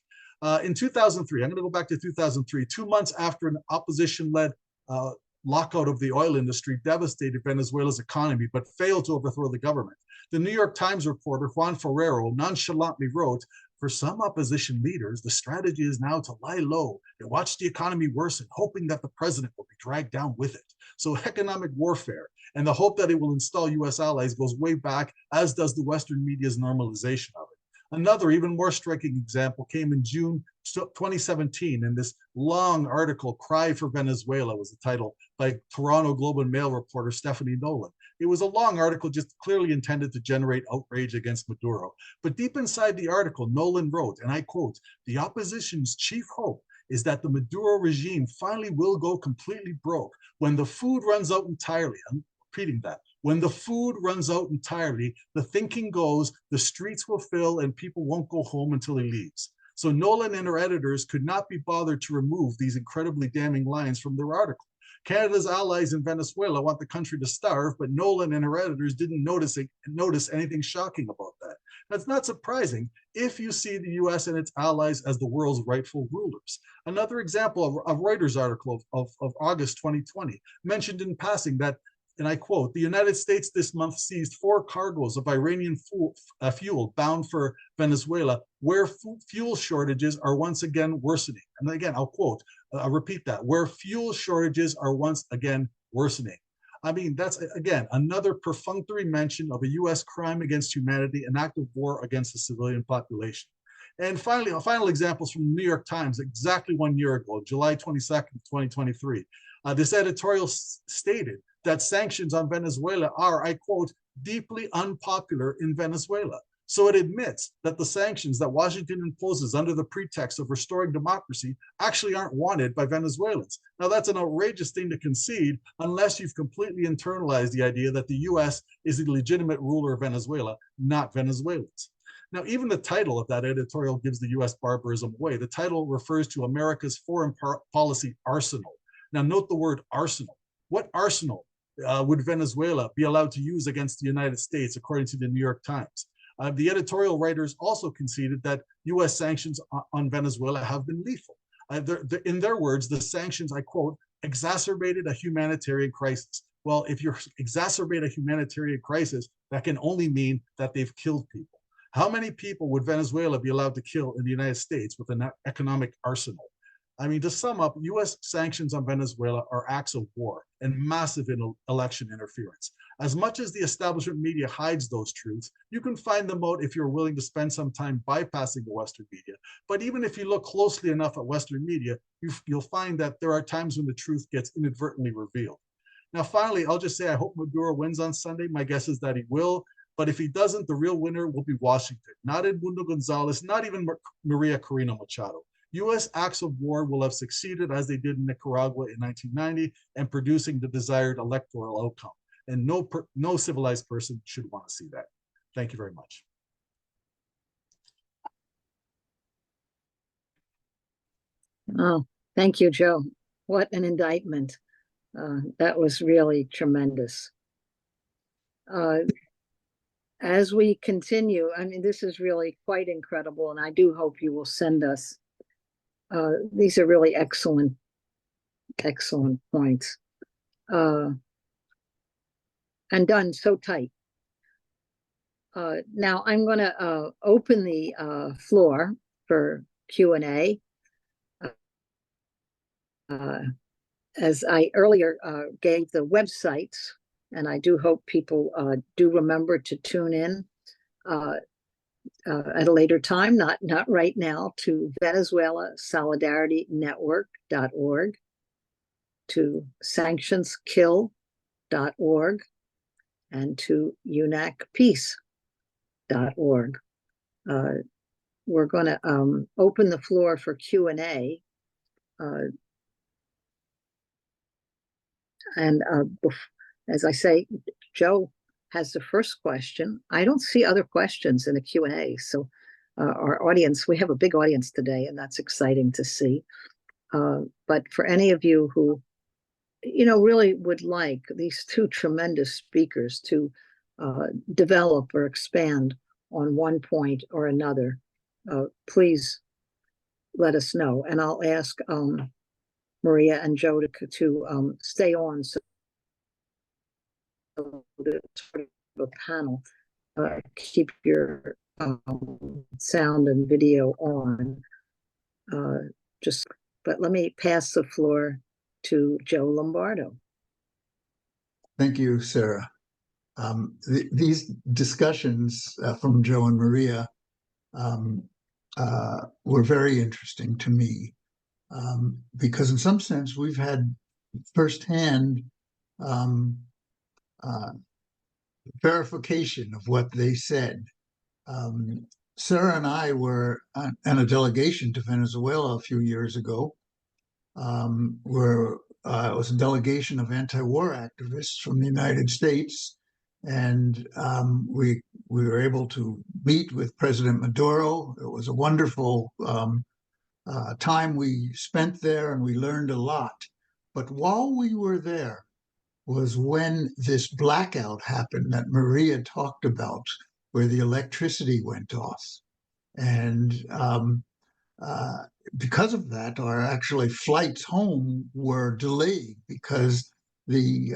In 2003, I'm going to go back to 2003, 2 months after an opposition-led lockout of the oil industry devastated Venezuela's economy, but failed to overthrow the government. The New York Times reporter Juan Ferrero nonchalantly wrote, "For some opposition leaders, the strategy is now to lie low and watch the economy worsen, hoping that the president will be dragged down with it." So economic warfare and the hope that it will install US allies goes way back, as does the Western media's normalization of it. Another, even more striking example came in June 2017 in this long article, "Cry for Venezuela" was the title, by Toronto Globe and Mail reporter Stephanie Nolan. It was a long article just clearly intended to generate outrage against Maduro. But deep inside the article, Nolan wrote, and I quote, "The opposition's chief hope is that the Maduro regime finally will go completely broke when the food runs out entirely." I'm repeating that. When the food runs out entirely, the thinking goes, the streets will fill and people won't go home until he leaves. So Nolan and her editors could not be bothered to remove these incredibly damning lines from their article. Canada's allies in Venezuela want the country to starve, but Nolan and her editors didn't notice anything shocking about that. That's not surprising if you see the US and its allies as the world's rightful rulers. Another example of Reuters article of August 2020 mentioned in passing that, and I quote, "The United States this month seized 4 cargoes of Iranian fuel bound for Venezuela, where fuel shortages are once again worsening." And again, I'll repeat that, "where fuel shortages are once again worsening." I mean, that's, again, another perfunctory mention of a US crime against humanity, an act of war against the civilian population. And finally, final examples from the New York Times, exactly 1 year ago, July 22nd, 2023. This editorial stated that sanctions on Venezuela are, I quote, "deeply unpopular in Venezuela." So it admits that the sanctions that Washington imposes under the pretext of restoring democracy actually aren't wanted by Venezuelans. Now, that's an outrageous thing to concede unless you've completely internalized the idea that the US is the legitimate ruler of Venezuela, not Venezuelans. Now, even the title of that editorial gives the US barbarism away. The title refers to America's foreign policy arsenal. Now, note the word arsenal. What arsenal would Venezuela be allowed to use against the United States, according to the New York Times? The editorial writers also conceded that US sanctions on Venezuela have been lethal. In their words, the sanctions, I quote, "exacerbated a humanitarian crisis." Well, if you exacerbate a humanitarian crisis, that can only mean that they've killed people. How many people would Venezuela be allowed to kill in the United States with an economic arsenal? I mean, to sum up, US sanctions on Venezuela are acts of war and massive election interference. As much as the establishment media hides those truths, you can find them out if you're willing to spend some time bypassing the Western media. But even if you look closely enough at Western media, you'll find that there are times when the truth gets inadvertently revealed. Now, finally, I'll just say I hope Maduro wins on Sunday. My guess is that he will. But if he doesn't, the real winner will be Washington, not Edmundo Gonzalez, not even Maria Corina Machado. US acts of war will have succeeded as they did in Nicaragua in 1990 and producing the desired electoral outcome. And no civilized person should want to see that. Thank you very much. Oh, thank you, Joe. What an indictment. That was really tremendous. As we continue, I mean, this is really quite incredible, and I do hope you will send us. These are really excellent points. And done so tight. Now I'm going to open the floor for Q&A. As I earlier gave the websites, and I do hope people do remember to tune in at a later time, not right now, to Venezuela Solidarity Network.org, to SanctionsKill.org, and to UNAC Peace.org. We're going to open the floor for Q&A. And as I say, Joe has the first question. I don't see other questions in the Q&A. So our audience, we have a big audience today, and that's exciting to see. But for any of you who, really would like these two tremendous speakers to develop or expand on one point or another, please let us know. And I'll ask Maria and Joe to stay on so that sort of a panel, keep your sound and video on. But let me pass the floor to Joe Lombardo. Thank you, Sarah. These discussions from Joe and Maria were very interesting to me because in some sense we've had firsthand verification of what they said. Sara and I were on a delegation to Venezuela a few years ago, where it was a delegation of anti-war activists from the United States, and we were able to meet with President Maduro. It was a wonderful time we spent there, and we learned a lot. But while we were there was when this blackout happened that Maria talked about, where the electricity went off. And because of that, our actually flights home were delayed because the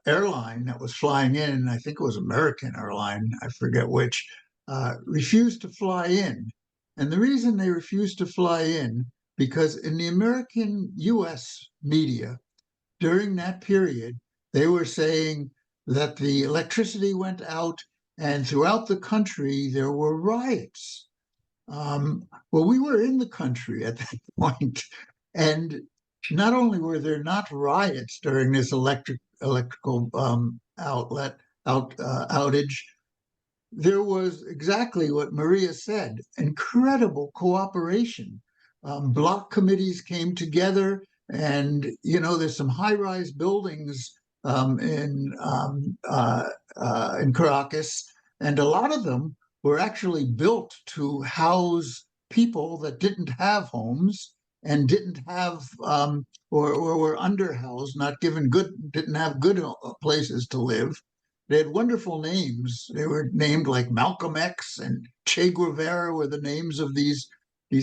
airline that was flying in, I think it was American Airline, I forget which, refused to fly in. And the reason they refused to fly in, because in the American US media, during that period, they were saying that the electricity went out and throughout the country there were riots. Well, we were in the country at that point, and not only were there not riots during this electrical outage, there was exactly what Maria said, incredible cooperation. Block committees came together, and there's some high-rise buildings in Caracas, and a lot of them were actually built to house people that didn't have homes and didn't have or were underhoused, didn't have good places to live. They had wonderful names. They were named like Malcolm X and Che Guevara were the names of these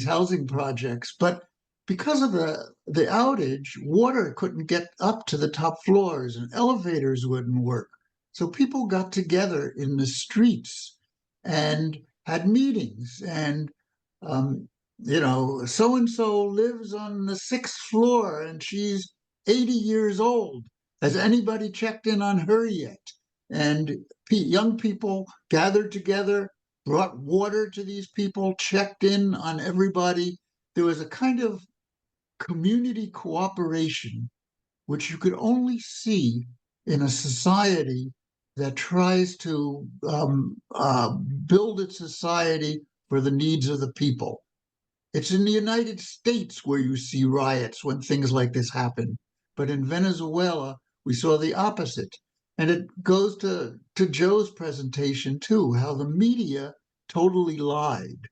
housing projects. But because of the outage, water couldn't get up to the top floors and elevators wouldn't work. So people got together in the streets and had meetings, and so-and-so lives on the 6th floor and she's 80 years old. Has anybody checked in on her yet? And young people gathered together, brought water to these people, checked in on everybody. There was a kind of community cooperation, which you could only see in a society that tries to build its society for the needs of the people. It's in the United States where you see riots when things like this happen. But in Venezuela, we saw the opposite. And it goes to Joe's presentation, too, how the media totally lied.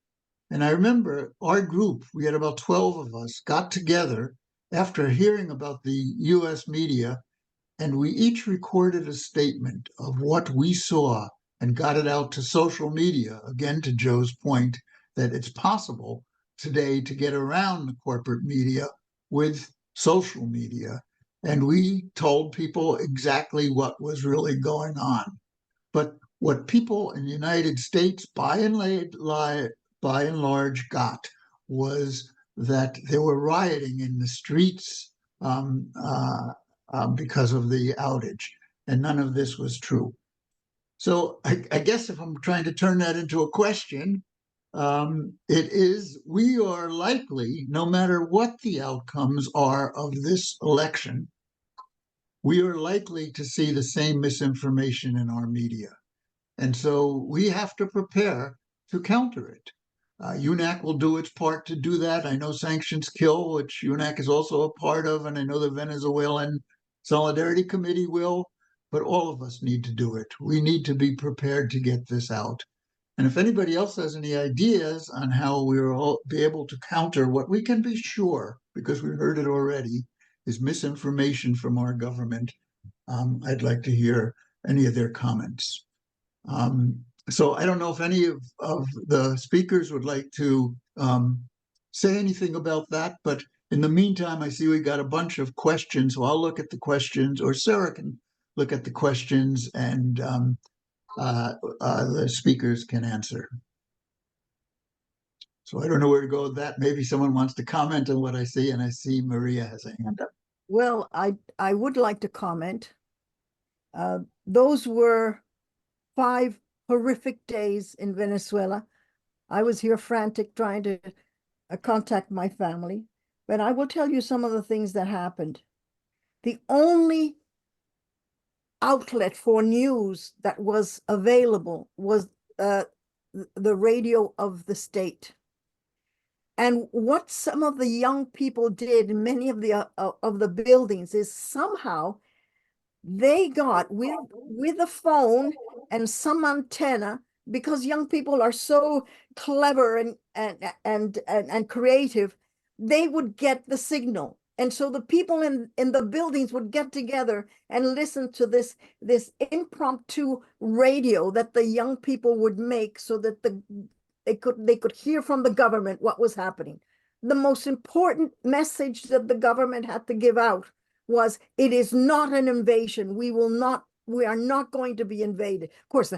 And I remember our group, we had about 12 of us, got together after hearing about the US media, and we each recorded a statement of what we saw and got it out to social media, again, to Joe's point, that it's possible today to get around the corporate media with social media. And we told people exactly what was really going on. But what people in the United States, by and large, got was that they were rioting in the streets because of the outage, and none of this was true. So I guess if I'm trying to turn that into a question, it is, we are likely, no matter what the outcomes are of this election, we are likely to see the same misinformation in our media. And so we have to prepare to counter it. UNAC will do its part to do that. I know Sanctions Kill, which UNAC is also a part of, and I know the Venezuelan Solidarity Committee will, but all of us need to do it. We need to be prepared to get this out. And if anybody else has any ideas on how we will be able to counter what we can be sure, because we heard it already, is misinformation from our government, I'd like to hear any of their comments. So I don't know if any of the speakers would like to say anything about that, but in the meantime, I see we got a bunch of questions, so I'll look at the questions, or Sara can look at the questions, and the speakers can answer. So I don't know where to go with that. Maybe someone wants to comment on what I see, and I see Maria has a hand up. Well, I would like to comment. Those were 5 horrific days in Venezuela. I was here frantic trying to contact my family, but I will tell you some of the things that happened. The only outlet for news that was available was the radio of the state. And what some of the young people did in many of the buildings is somehow they got with a phone and some antenna, because young people are so clever and creative, they would get the signal. And so the people in the buildings would get together and listen to this impromptu radio that the young people would make, so that they could hear from the government what was happening. The most important message that the government had to give out was, it is not an invasion. We are not going to be invaded. Of course,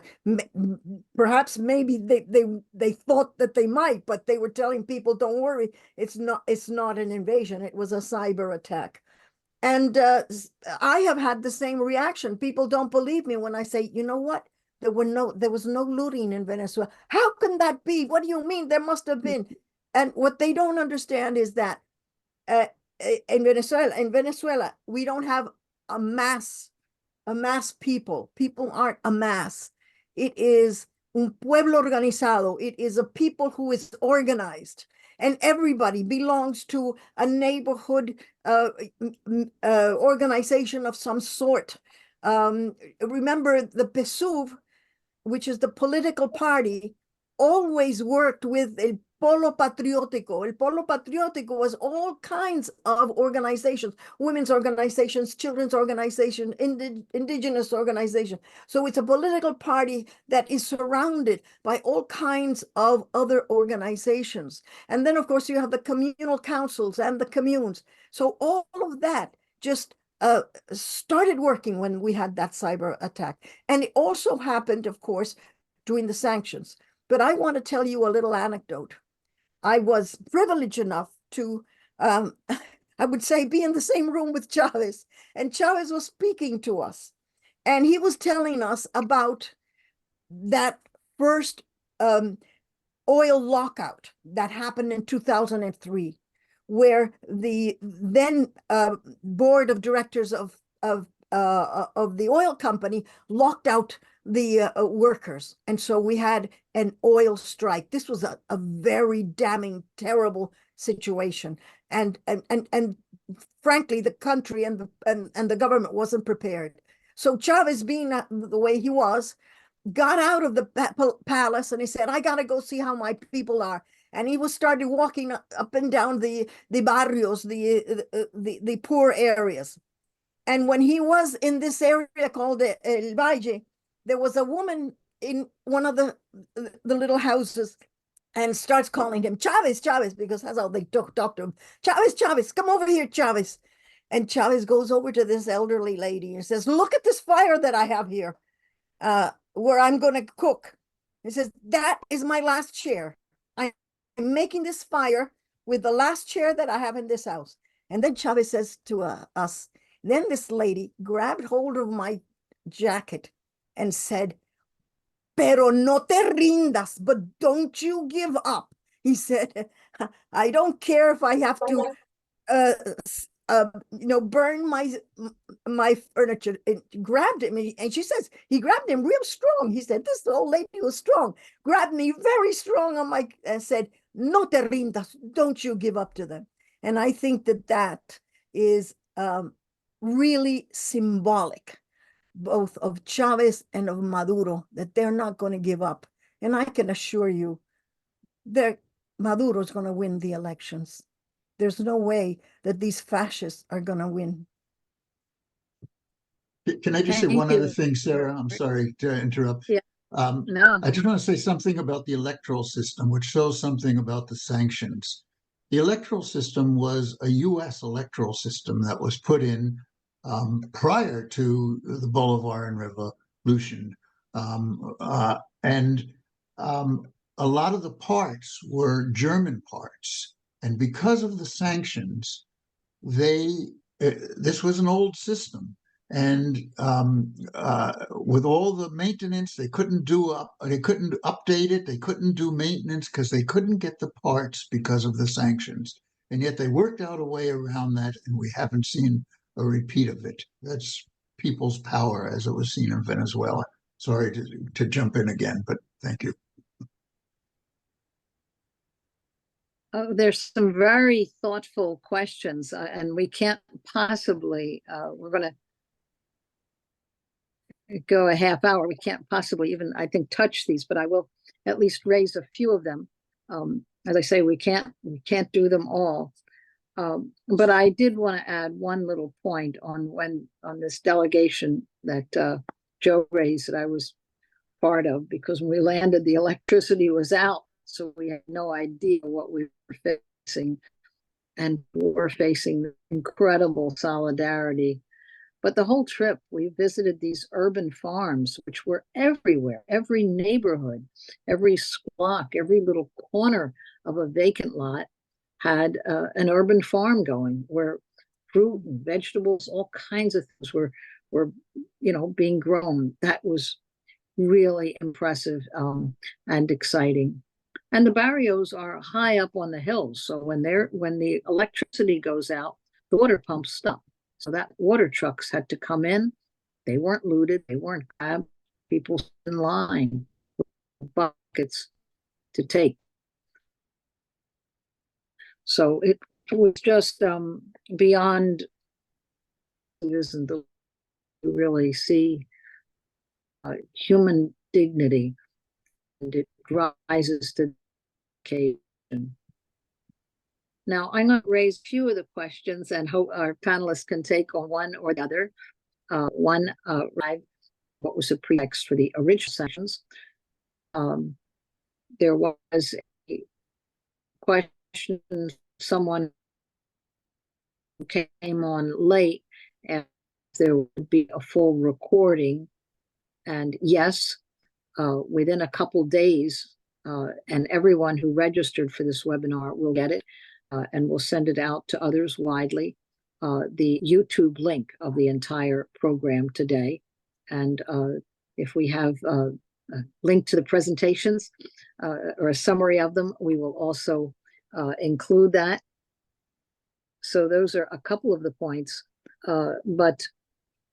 perhaps maybe they thought that they might, but they were telling people, don't worry, it's not an invasion. It was a cyber attack. And I have had the same reaction. People don't believe me when I say, you know what? There was no looting in Venezuela. How can that be? What do you mean? There must have been. And what they don't understand is that in Venezuela, we don't have a mass people. People aren't a mass. It is un pueblo organizado. It is a people who is organized, and everybody belongs to a neighborhood organization of some sort. Remember, the PSUV, which is the political party, always worked with El Polo Patriótico. El Polo Patriótico was all kinds of organizations, women's organizations, children's organizations, indigenous organizations. So it's a political party that is surrounded by all kinds of other organizations. And then, of course, you have the communal councils and the communes. So all of that just started working when we had that cyber attack. And it also happened, of course, during the sanctions. But I want to tell you a little anecdote. I was privileged enough to, I would say, be in the same room with Chavez. And Chavez was speaking to us. And he was telling us about that first oil lockout that happened in 2003, where the then board of directors of the oil company locked out the workers. And so we had an oil strike. This was a very damning, terrible situation. And frankly, the country and the government wasn't prepared. So Chavez, being the way he was, got out of the palace and he said, I got to go see how my people are. And he started walking up and down the barrios, the poor areas. And when he was in this area called El Valle, there was a woman in one of the little houses, and starts calling him Chavez, Chavez, because that's how they talk to him. Chavez, Chavez, come over here, Chavez. And Chavez goes over to this elderly lady and says, look at this fire that I have here. where I'm going to cook. He says, that is my last chair. I'm making this fire with the last chair that I have in this house. And then Chavez says to us, then this lady grabbed hold of my jacket and said, pero no te rindas, but don't you give up. He said, I don't care if I have to, burn my furniture. And grabbed him, and she says, he grabbed him real strong. He said, this old lady was strong, grabbed me very strong on my, and said, no te rindas, don't you give up to them. And I think that is really symbolic, both of Chavez and of Maduro, that they're not going to give up. And I can assure you that Maduro's going to win the elections. There's no way that these fascists are going to win. Can I just say Thank one you. other thing, Sarah? I'm sorry to interrupt. Yeah. No. I just want to say something about the electoral system, which shows something about the sanctions. The electoral system was a U.S. electoral system that was put in prior to the Bolivarian Revolution. And a lot of the parts were German parts. And because of the sanctions, this was an old system. And with all the maintenance, they couldn't update it. They couldn't do maintenance because they couldn't get the parts because of the sanctions. And yet they worked out a way around that, and we haven't seen a repeat of it. That's people's power as it was seen in Venezuela. Sorry to jump in again, but thank you. There's some very thoughtful questions, and we can't possibly, we're going to go a half hour. We can't possibly even, I think, touch these, but I will at least raise a few of them. As I say, we can't do them all. But I did want to add one little point on this delegation that Joe raised that I was part of, because when we landed, the electricity was out. So we had no idea what we were facing, and we're facing incredible solidarity. But the whole trip, we visited these urban farms, which were everywhere, every neighborhood, every squawk, every little corner of a vacant lot had an urban farm going, where fruit and vegetables, all kinds of things were being grown. That was really impressive and exciting. And the barrios are high up on the hills, so when the electricity goes out, the water pumps stop. So that water trucks had to come in. They weren't looted, they weren't grabbed. People stood in line with buckets to take. So it was just beyond isn't the really see human dignity, and it rises to occasion. Now, I'm going to raise a few of the questions and hope our panelists can take on one or the other. What was the pretext for the original sessions? There was a question, someone came on late, and there would be a full recording. And yes, within a couple days, and everyone who registered for this webinar will get it, and we'll send it out to others widely, the YouTube link of the entire program today. And if we have a link to the presentations or a summary of them, we will also include that. So those are a couple of the points. But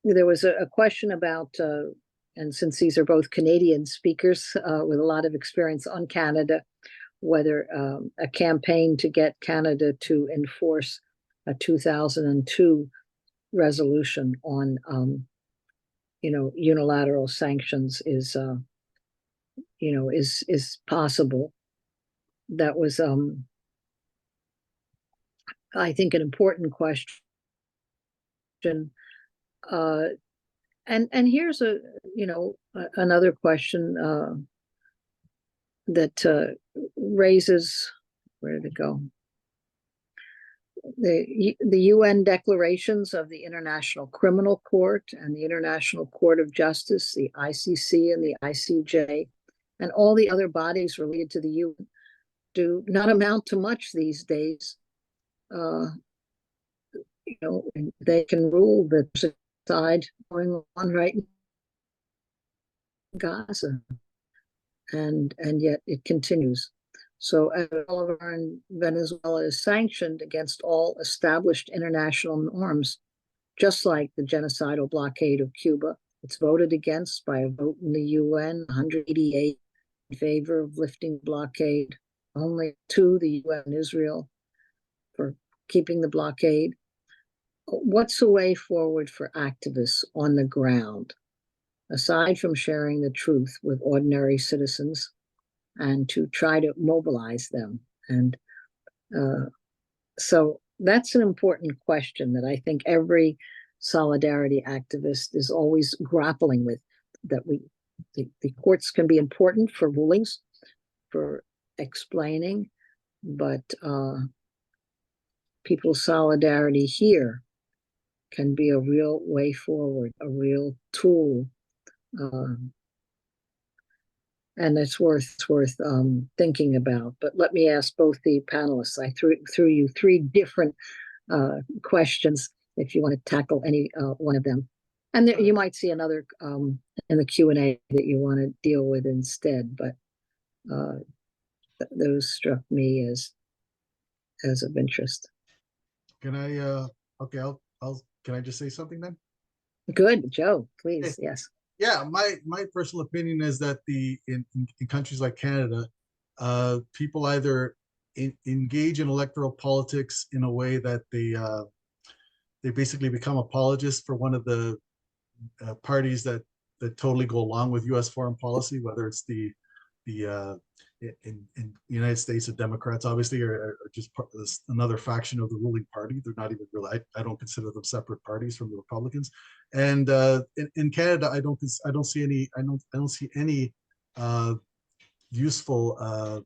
there was a question about, and since these are both Canadian speakers with a lot of experience on Canada, whether a campaign to get Canada to enforce a 2002 resolution on, unilateral sanctions is possible. That was, I think, an important question. And here's another question that raises, where did it go? the UN declarations of the International Criminal Court and the International Court of Justice, the ICC and the ICJ, and all the other bodies related to the UN do not amount to much these days. They can rule the side going on right in Gaza, and yet it continues. So Bolivar in Venezuela is sanctioned against all established international norms, just like the genocidal blockade of Cuba. It's voted against by a vote in the UN, 188 in favor of lifting blockade, only 2, the UN and Israel, for keeping the blockade. What's the way forward for activists on the ground, aside from sharing the truth with ordinary citizens and to try to mobilize them? And so that's an important question that I think every solidarity activist is always grappling with, that the courts can be important for rulings, for explaining, but people's solidarity here can be a real way forward, a real tool, and it's worth thinking about. But let me ask both the panelists. I threw you 3 different questions if you want to tackle any one of them, and you might see another in the Q&A that you want to deal with instead. But those struck me as of interest. Can I? Okay, can I just say something then? Good, Joe, please. Yes. Yeah, my personal opinion is that in countries like Canada, people either engage in electoral politics in a way that they basically become apologists for one of the parties that totally go along with U.S. foreign policy, whether it's in the United States, the Democrats obviously are just another faction of the ruling party. They're not even really. I don't consider them separate parties from the Republicans. And in Canada, I don't see any useful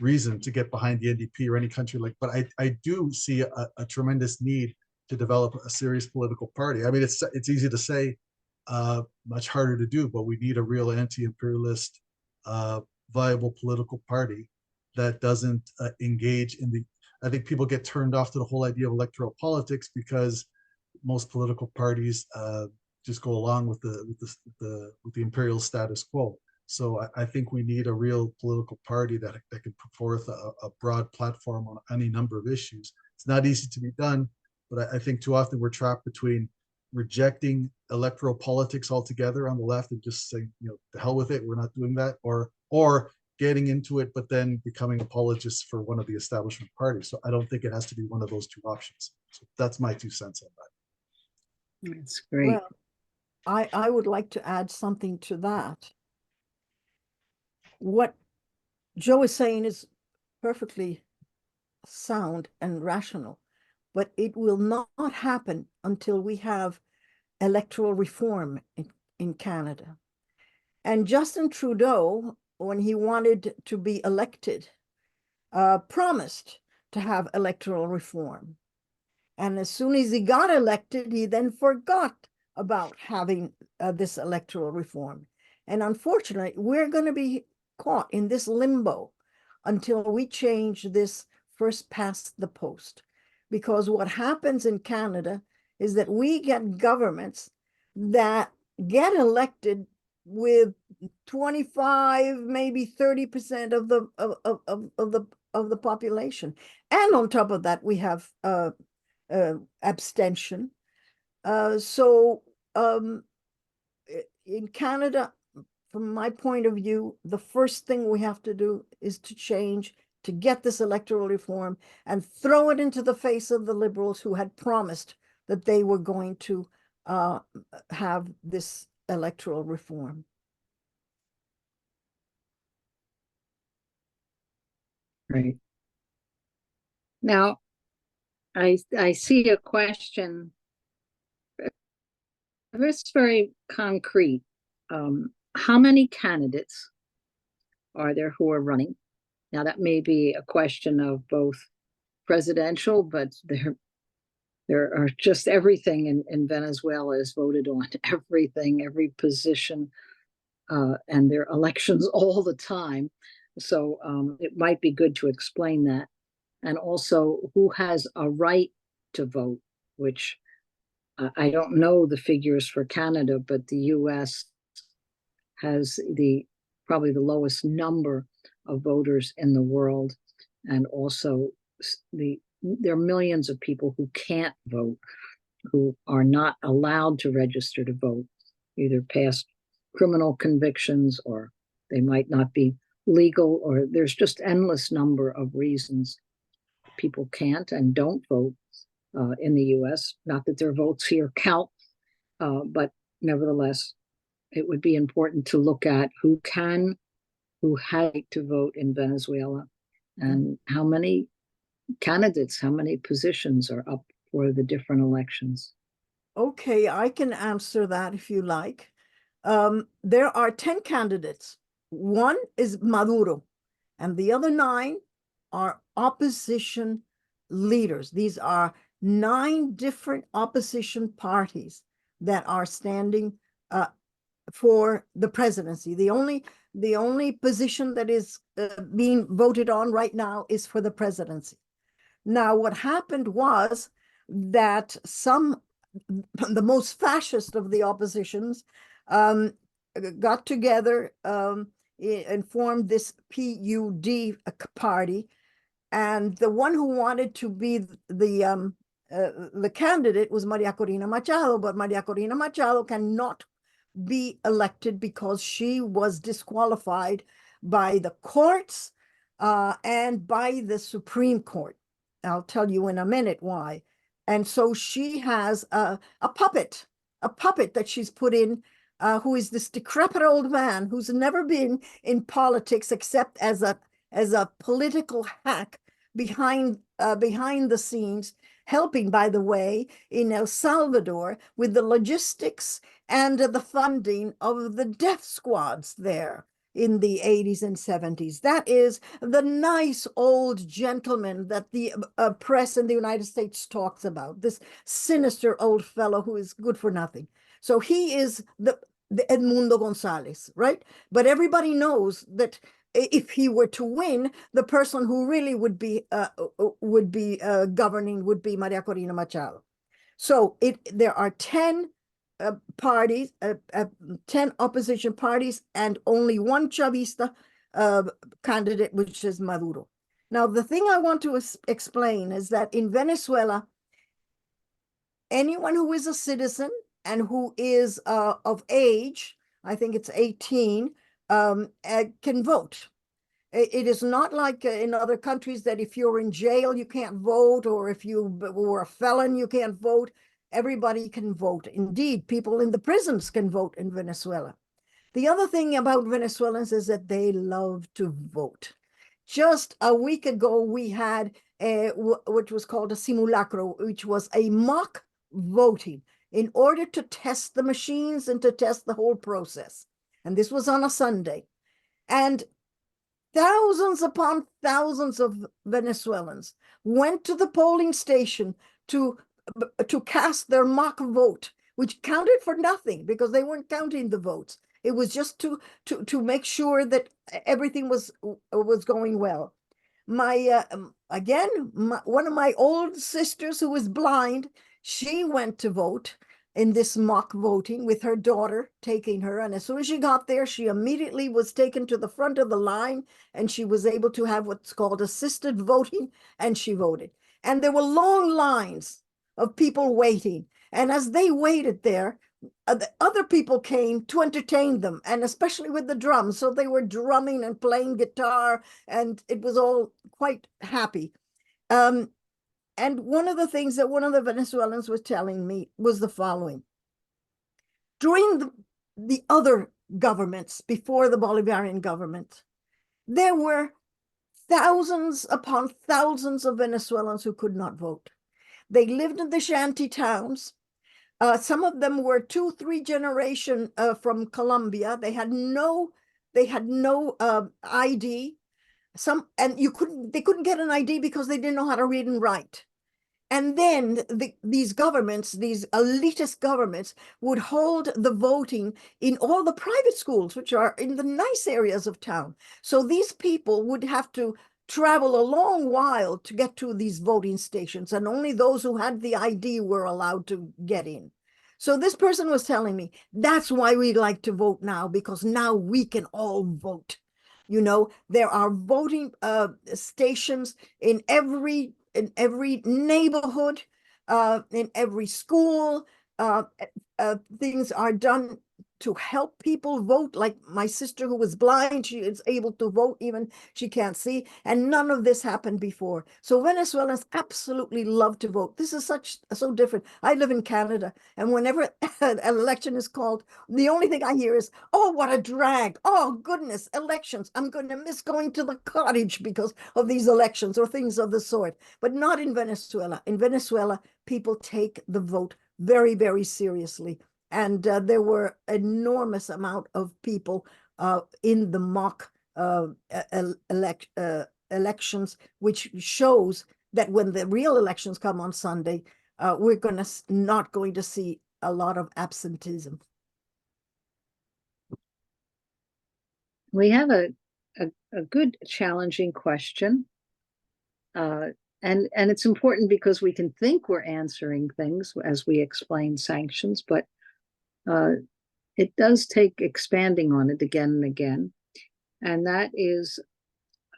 reason to get behind the NDP or any country like. But I do see a tremendous need to develop a serious political party. I mean, it's easy to say, much harder to do. But we need a real anti-imperialist, viable political party that doesn't engage in the. I think people get turned off to the whole idea of electoral politics because most political parties just go along with the imperial status quo. So I think we need a real political party that can put forth a broad platform on any number of issues. It's not easy to be done, but I think too often we're trapped between rejecting electoral politics altogether on the left and just saying, the hell with it, we're not doing that, or getting into it, but then becoming apologists for one of the establishment parties. So I don't think it has to be one of those 2 options. So that's my 2 cents on that. That's great. Well, I would like to add something to that. What Joe is saying is perfectly sound and rational, but it will not happen until we have electoral reform in Canada. And Justin Trudeau, when he wanted to be elected, promised to have electoral reform. And as soon as he got elected, he then forgot about having this electoral reform. And unfortunately, we're going to be caught in this limbo until we change this first past the post. Because what happens in Canada is that we get governments that get elected with 25, maybe 30% of the population, and on top of that, we have abstention. So in Canada, from my point of view, the first thing we have to do is to get this electoral reform and throw it into the face of the Liberals who had promised that they were going to have this electoral reform. Right. Now, I see a question. It's very concrete. How many candidates are there who are running? Now, that may be a question of both presidential, but there are just everything in Venezuela is voted on, everything, every position, and there are elections all the time. So it might be good to explain that. And also who has a right to vote, which I don't know the figures for Canada, but the US has probably the lowest number of voters in the world. And also there are millions of people who can't vote, who are not allowed to register to vote, either past criminal convictions, or they might not be legal, or there's just endless number of reasons people can't and don't vote in the US. Not that their votes here count, but nevertheless, it would be important to look at who had to vote in Venezuela, and how many candidates, how many positions are up for the different elections. Okay, I can answer that if you like. There are 10 candidates. One is Maduro, and the other 9 are opposition leaders. These are 9 different opposition parties that are standing for the presidency. The only position that is being voted on right now is for the presidency. Now, what happened was that the most fascist of the oppositions got together and formed this PUD party, and the one who wanted to be the candidate was Maria Corina Machado, but Maria Corina Machado cannot be elected because she was disqualified by the courts and by the Supreme Court. I'll tell you in a minute why. And so she has a puppet that she's put in, who is this decrepit old man who's never been in politics except as a political hack behind the scenes, helping, by the way, in El Salvador with the logistics and the funding of the death squads there in the 80s and 70s. That is the nice old gentleman that the press in the United States talks about, this sinister old fellow who is good for nothing. So he is the Edmundo Gonzalez, right? But everybody knows that if he were to win, the person who really would be governing would be Maria Corina Machado. So there are 10 parties, 10 opposition parties, and only one Chavista candidate, which is Maduro. Now, the thing I want to explain is that in Venezuela, anyone who is a citizen and who is of age, I think it's 18, can vote. It is not like in other countries that if you're in jail, you can't vote, or if you were a felon, you can't vote. Everybody can vote. Indeed, people in the prisons can vote in Venezuela. The other thing about Venezuelans is that they love to vote. Just a week ago, we had what was called a simulacro, which was a mock voting in order to test the machines and to test the whole process. And this was on a Sunday. And thousands upon thousands of Venezuelans went to the polling station to cast their mock vote, which counted for nothing because they weren't counting the votes. It was just to make sure that everything was going well. One of my old sisters who was blind, she went to vote in this mock voting with her daughter taking her. And as soon as she got there, she immediately was taken to the front of the line, and she was able to have what's called assisted voting, and she voted. And there were long lines of people waiting. And as they waited there, other people came to entertain them, and especially with the drums. So they were drumming and playing guitar, and it was all quite happy. And one of the things that one of the Venezuelans was telling me was the following. During the other governments, before the Bolivarian government, there were thousands upon thousands of Venezuelans who could not vote. They lived in the shanty towns. Some of them were 2-3 generation from Colombia. They had no ID. and they couldn't get an ID because they didn't know how to read and write. And then these governments, these elitist governments, would hold the voting in all the private schools, which are in the nice areas of town. So these people would have to travel a long while to get to these voting stations, and only those who had the ID were allowed to get in. So this person was telling me, that's why we like to vote now, because now we can all vote. You know, there are voting stations in every neighborhood, in every school. Things are done to help people vote. Like my sister who was blind, she is able to vote, even she can't see. And none of this happened before. So Venezuelans absolutely love to vote. This is so different. I live in Canada, and whenever an election is called, the only thing I hear is, oh, what a drag. Oh, goodness, elections. I'm going to miss going to the cottage because of these elections, or things of the sort. But not in Venezuela. In Venezuela, people take the vote very, very seriously. And there were enormous amount of people in the mock elections, which shows that when the real elections come on Sunday, we're not going to see a lot of absenteeism. We have a good challenging question. And it's important because we can think we're answering things as we explain sanctions, but it does take expanding on it again and again. And that is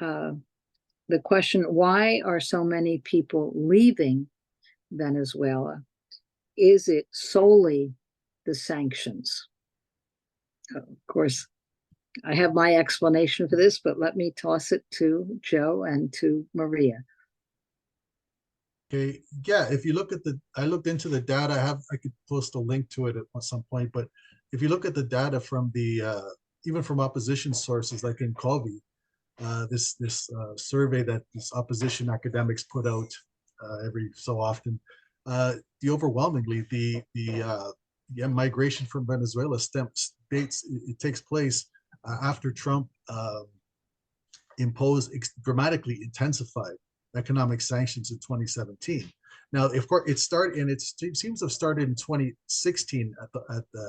the question, why are so many people leaving Venezuela? Is it solely the sanctions? Of course, I have my explanation for this, but let me toss it to Joe and to Maria. Okay, yeah, if you look at I looked into the data. I could post a link to it at some point, but if you look at the data from even from opposition sources like in Colby, this survey that these opposition academics put out every so often, overwhelmingly the migration from Venezuela states it takes place after Trump dramatically intensified economic sanctions in 2017. Now, of course, it seems to have started in 2016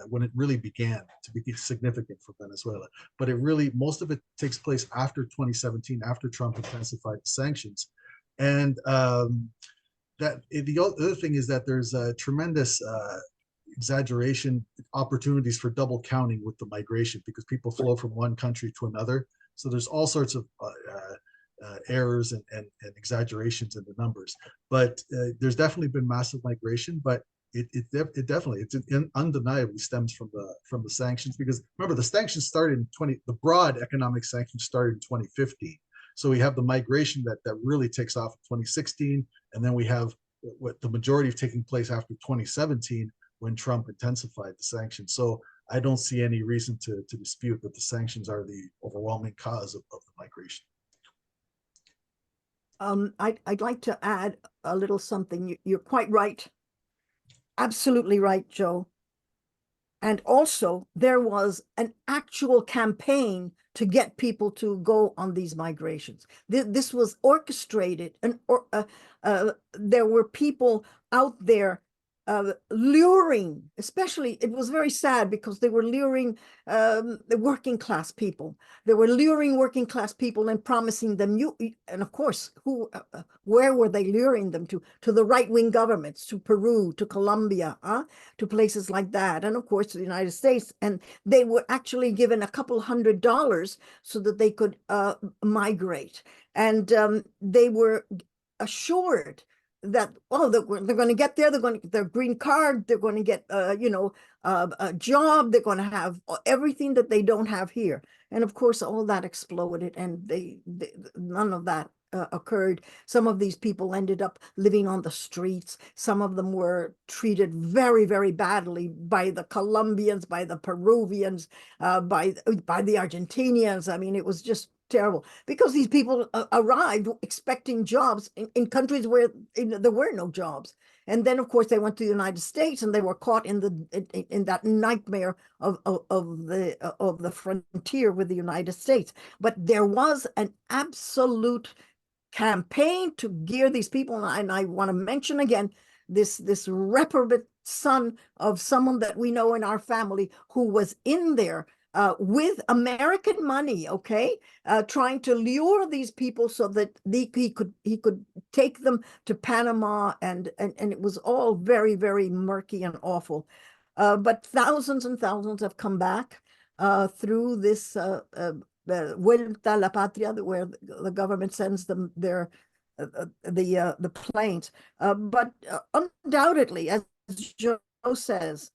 when it really began to be significant for Venezuela. But most of it takes place after 2017, after Trump intensified the sanctions. And the other thing is that there's a tremendous exaggeration, opportunities for double counting with the migration, because people flow from one country to another. So there's all sorts of errors and exaggerations in the numbers, but there's definitely been massive migration. But it undeniably stems from the sanctions, because remember, the sanctions started in the broad economic sanctions started in 2015. So we have the migration that really takes off in 2016, and then we have what the majority of taking place after 2017 when Trump intensified the sanctions. So I don't see any reason to dispute that the sanctions are the overwhelming cause of the migration. I'd like to add a little something. You're quite right. Absolutely right, Joe. And also, there was an actual campaign to get people to go on these migrations. This was orchestrated, and there were people out there luring, especially, it was very sad because they were luring the working class people. They were luring working class people and promising them and of course, where were they luring them to? To the right-wing governments, to Peru, to Colombia, to places like that, and of course to the United States. And they were actually given a couple $100 so that they could migrate. And they were assured that, oh, they're going to get there, they're going to get their green card, they're going to get a job, they're going to have everything that they don't have here. And of course all that exploded, and none of that occurred. Some of these people ended up living on the streets. Some of them were treated very, very badly by the Colombians, by the Peruvians, by the Argentinians. I mean, it was just terrible, because these people arrived expecting jobs in countries where there were no jobs. And then, of course, they went to the United States, and they were caught in that nightmare of the frontier with the United States. But there was an absolute campaign to gear these people, and I want to mention again this reprobate son of someone that we know in our family who was in there with American money, okay, trying to lure these people so that he could take them to Panama, and it was all very, very murky and awful. But thousands and thousands have come back through this Vuelta a la Patria, where the government sends them the planes. But undoubtedly, as Joe says,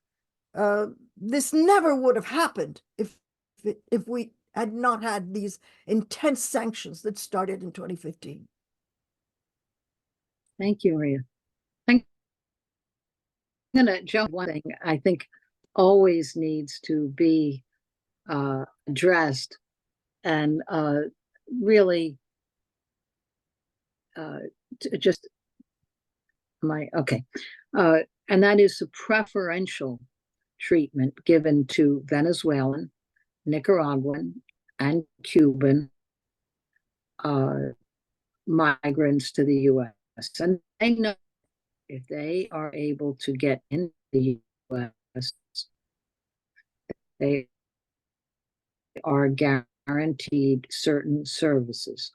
this never would have happened if we had not had these intense sanctions that started in 2015. Thank you, Maria. I'm going to jump one thing I think always needs to be addressed, and really just okay. And that is the preferential treatment given to Venezuelan, Nicaraguan, and Cuban migrants to the U.S. And they know if they are able to get into the U.S., they are guaranteed certain services.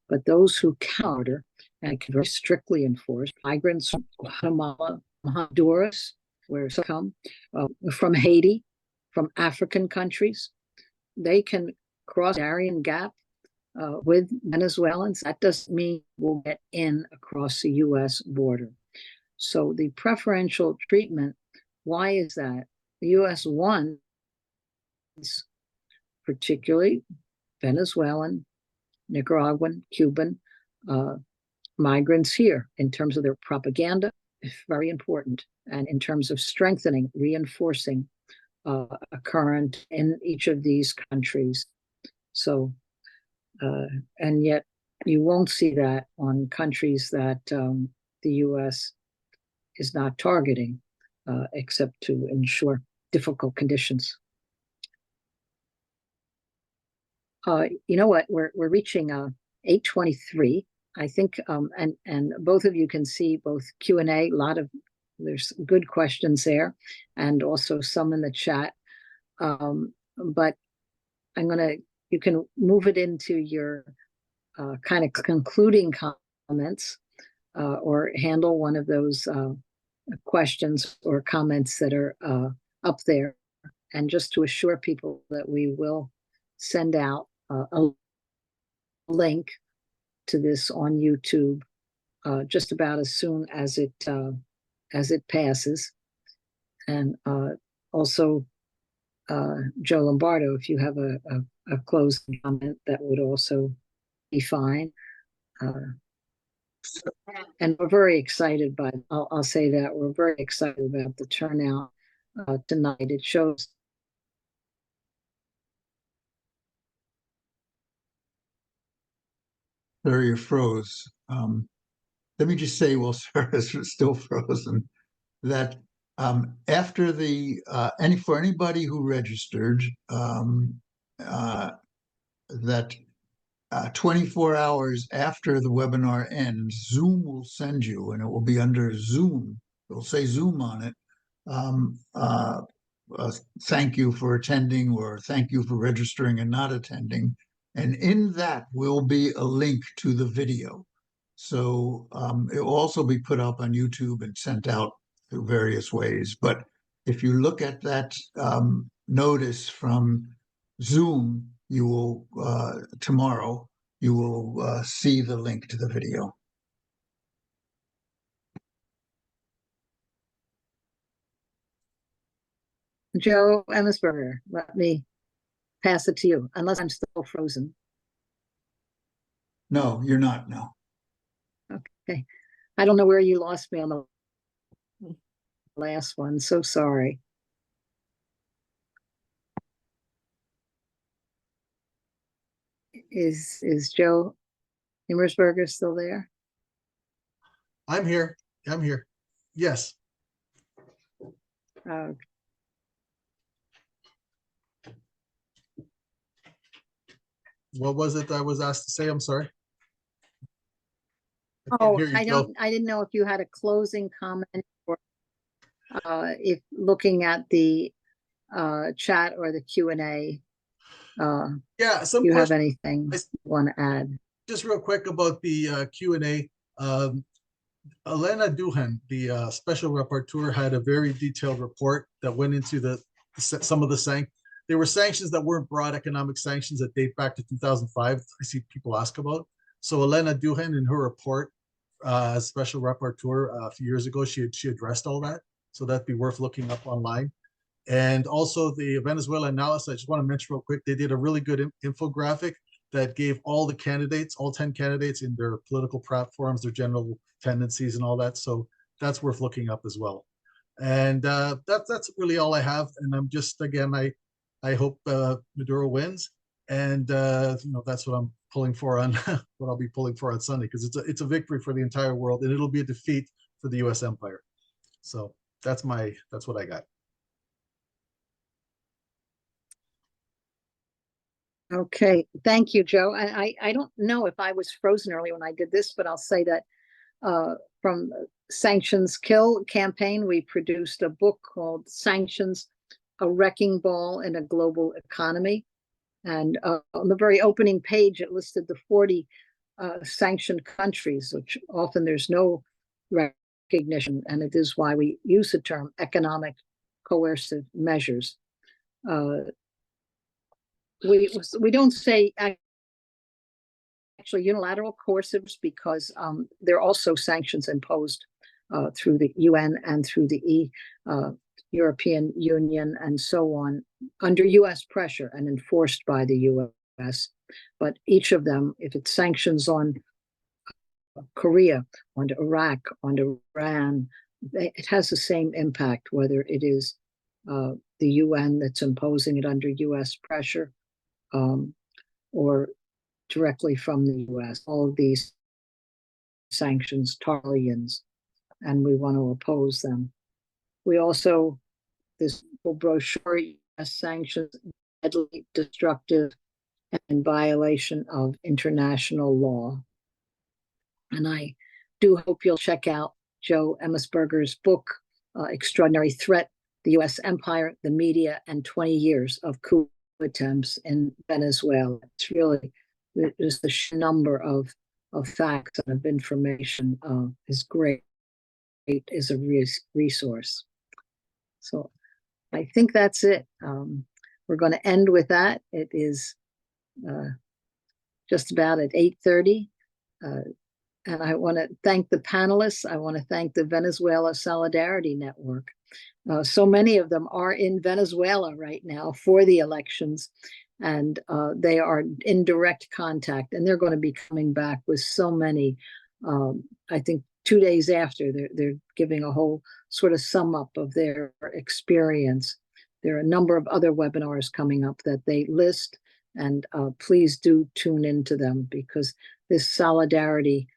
But those who counter and can very strictly enforce, migrants from Guatemala, Honduras, where some come, from Haiti, from African countries, they can cross the Darien Gap with Venezuelans. That doesn't mean we'll get in across the U.S. border. So the preferential treatment, why is that? The U.S. wants particularly Venezuelan, Nicaraguan, Cuban migrants here in terms of their propaganda, very important, and in terms of strengthening, reinforcing a current in each of these countries. So, and yet you won't see that on countries that the U.S. is not targeting, except to ensure difficult conditions. You know what? We're reaching 8:23. I think, and both of you can see both Q&A. There's good questions there, and also some in the chat. But you can move it into your kind of concluding comments, or handle one of those questions or comments that are up there, and just to assure people that we will send out a link to this on YouTube just about as soon as it passes. And also, Joe Lombardo, if you have a closing comment, that would also be fine. And we're very excited by, I'll say that, we're very excited about the turnout tonight. It shows. There you froze. Let me just say, while Sarah's still frozen, that after for anybody who registered, that 24 hours after the webinar ends, Zoom will send you, and it will be under Zoom. It'll say Zoom on it. Thank you for attending, or thank you for registering and not attending. And in that will be a link to the video. So it will also be put up on YouTube and sent out through various ways. But if you look at that notice from Zoom, you will tomorrow, you will see the link to the video. Joe Emersberger, let me pass it to you, unless I'm still frozen. No, you're not, no. Okay. I don't know where you lost me on the last one. So sorry. Is Joe Emersberger still there? I'm here. I'm here. Yes. Uh, What was it I was asked to say? I'm sorry. I can't Oh, hear you, Joe. I didn't know if you had a closing comment or if looking at the chat or the Q&A, Yeah, some you have questions. anything I- you want to add? Just real quick about the Q&A. Elena Duhan, the special rapporteur, had a very detailed report that went into some of the there were sanctions that weren't broad economic sanctions that date back to 2005. I see people ask about. So Elena Duhan, in her report as special rapporteur a few years ago, she addressed all that. So that'd be worth looking up online. And also the Venezuela analysis, I just want to mention real quick, they did a really good infographic that gave all the candidates, all 10 candidates in their political platforms, their general tendencies and all that. So that's worth looking up as well. And that's really all I have. And I'm just, again, I hope Maduro wins. And that's what I'm pulling for on what I'll be pulling for on Sunday, because it's a victory for the entire world, and it'll be a defeat for the US empire. So that's what I got. Okay, thank you, Joe. I don't know if I was frozen earlier when I did this, but I'll say that from SanctionsKill Campaign, we produced a book called Sanctions, a Wrecking Ball in a Global Economy. And on the very opening page, it listed the 40 sanctioned countries, which often there's no recognition, and it is why we use the term economic coercive measures. We don't say actually unilateral coercives, because there are also sanctions imposed through the UN and through the European Union and so on, under US pressure and enforced by the US. But each of them, if it's sanctions on Korea, on Iraq, on Iran, it has the same impact, whether it is the UN that's imposing it under US pressure, or directly from the US. All of these sanctions, Tarlians, and we want to oppose them. We also, this brochure, US sanctions, deadly, destructive, and violation of international law. And I do hope you'll check out Joe Emersberger's book, Extraordinary Threat, the US Empire, the Media, and 20 Years of Coup Attempts in Venezuela. It's really just the number of facts and of information is great, is a resource. So I think that's it. We're going to end with that. It is just about at 8:30. And I want to thank the panelists. I want to thank the Venezuela Solidarity Network. So many of them are in Venezuela right now for the elections, and they are in direct contact, and they're going to be coming back with so many. I think 2 days after, they're giving a whole sort of sum up of their experience. There are a number of other webinars coming up that they list, and please do tune into them, because this solidarity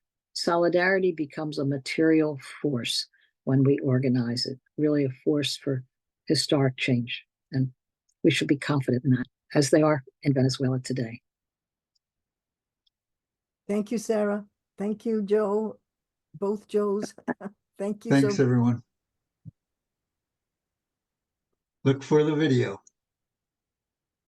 becomes a material force when we organize it, really a force for historic change. And we should be confident in that, as they are in Venezuela today. Thank you, Sara. Thank you, Joe. Both Joes. Thank you. Thanks, everyone. Look for the video.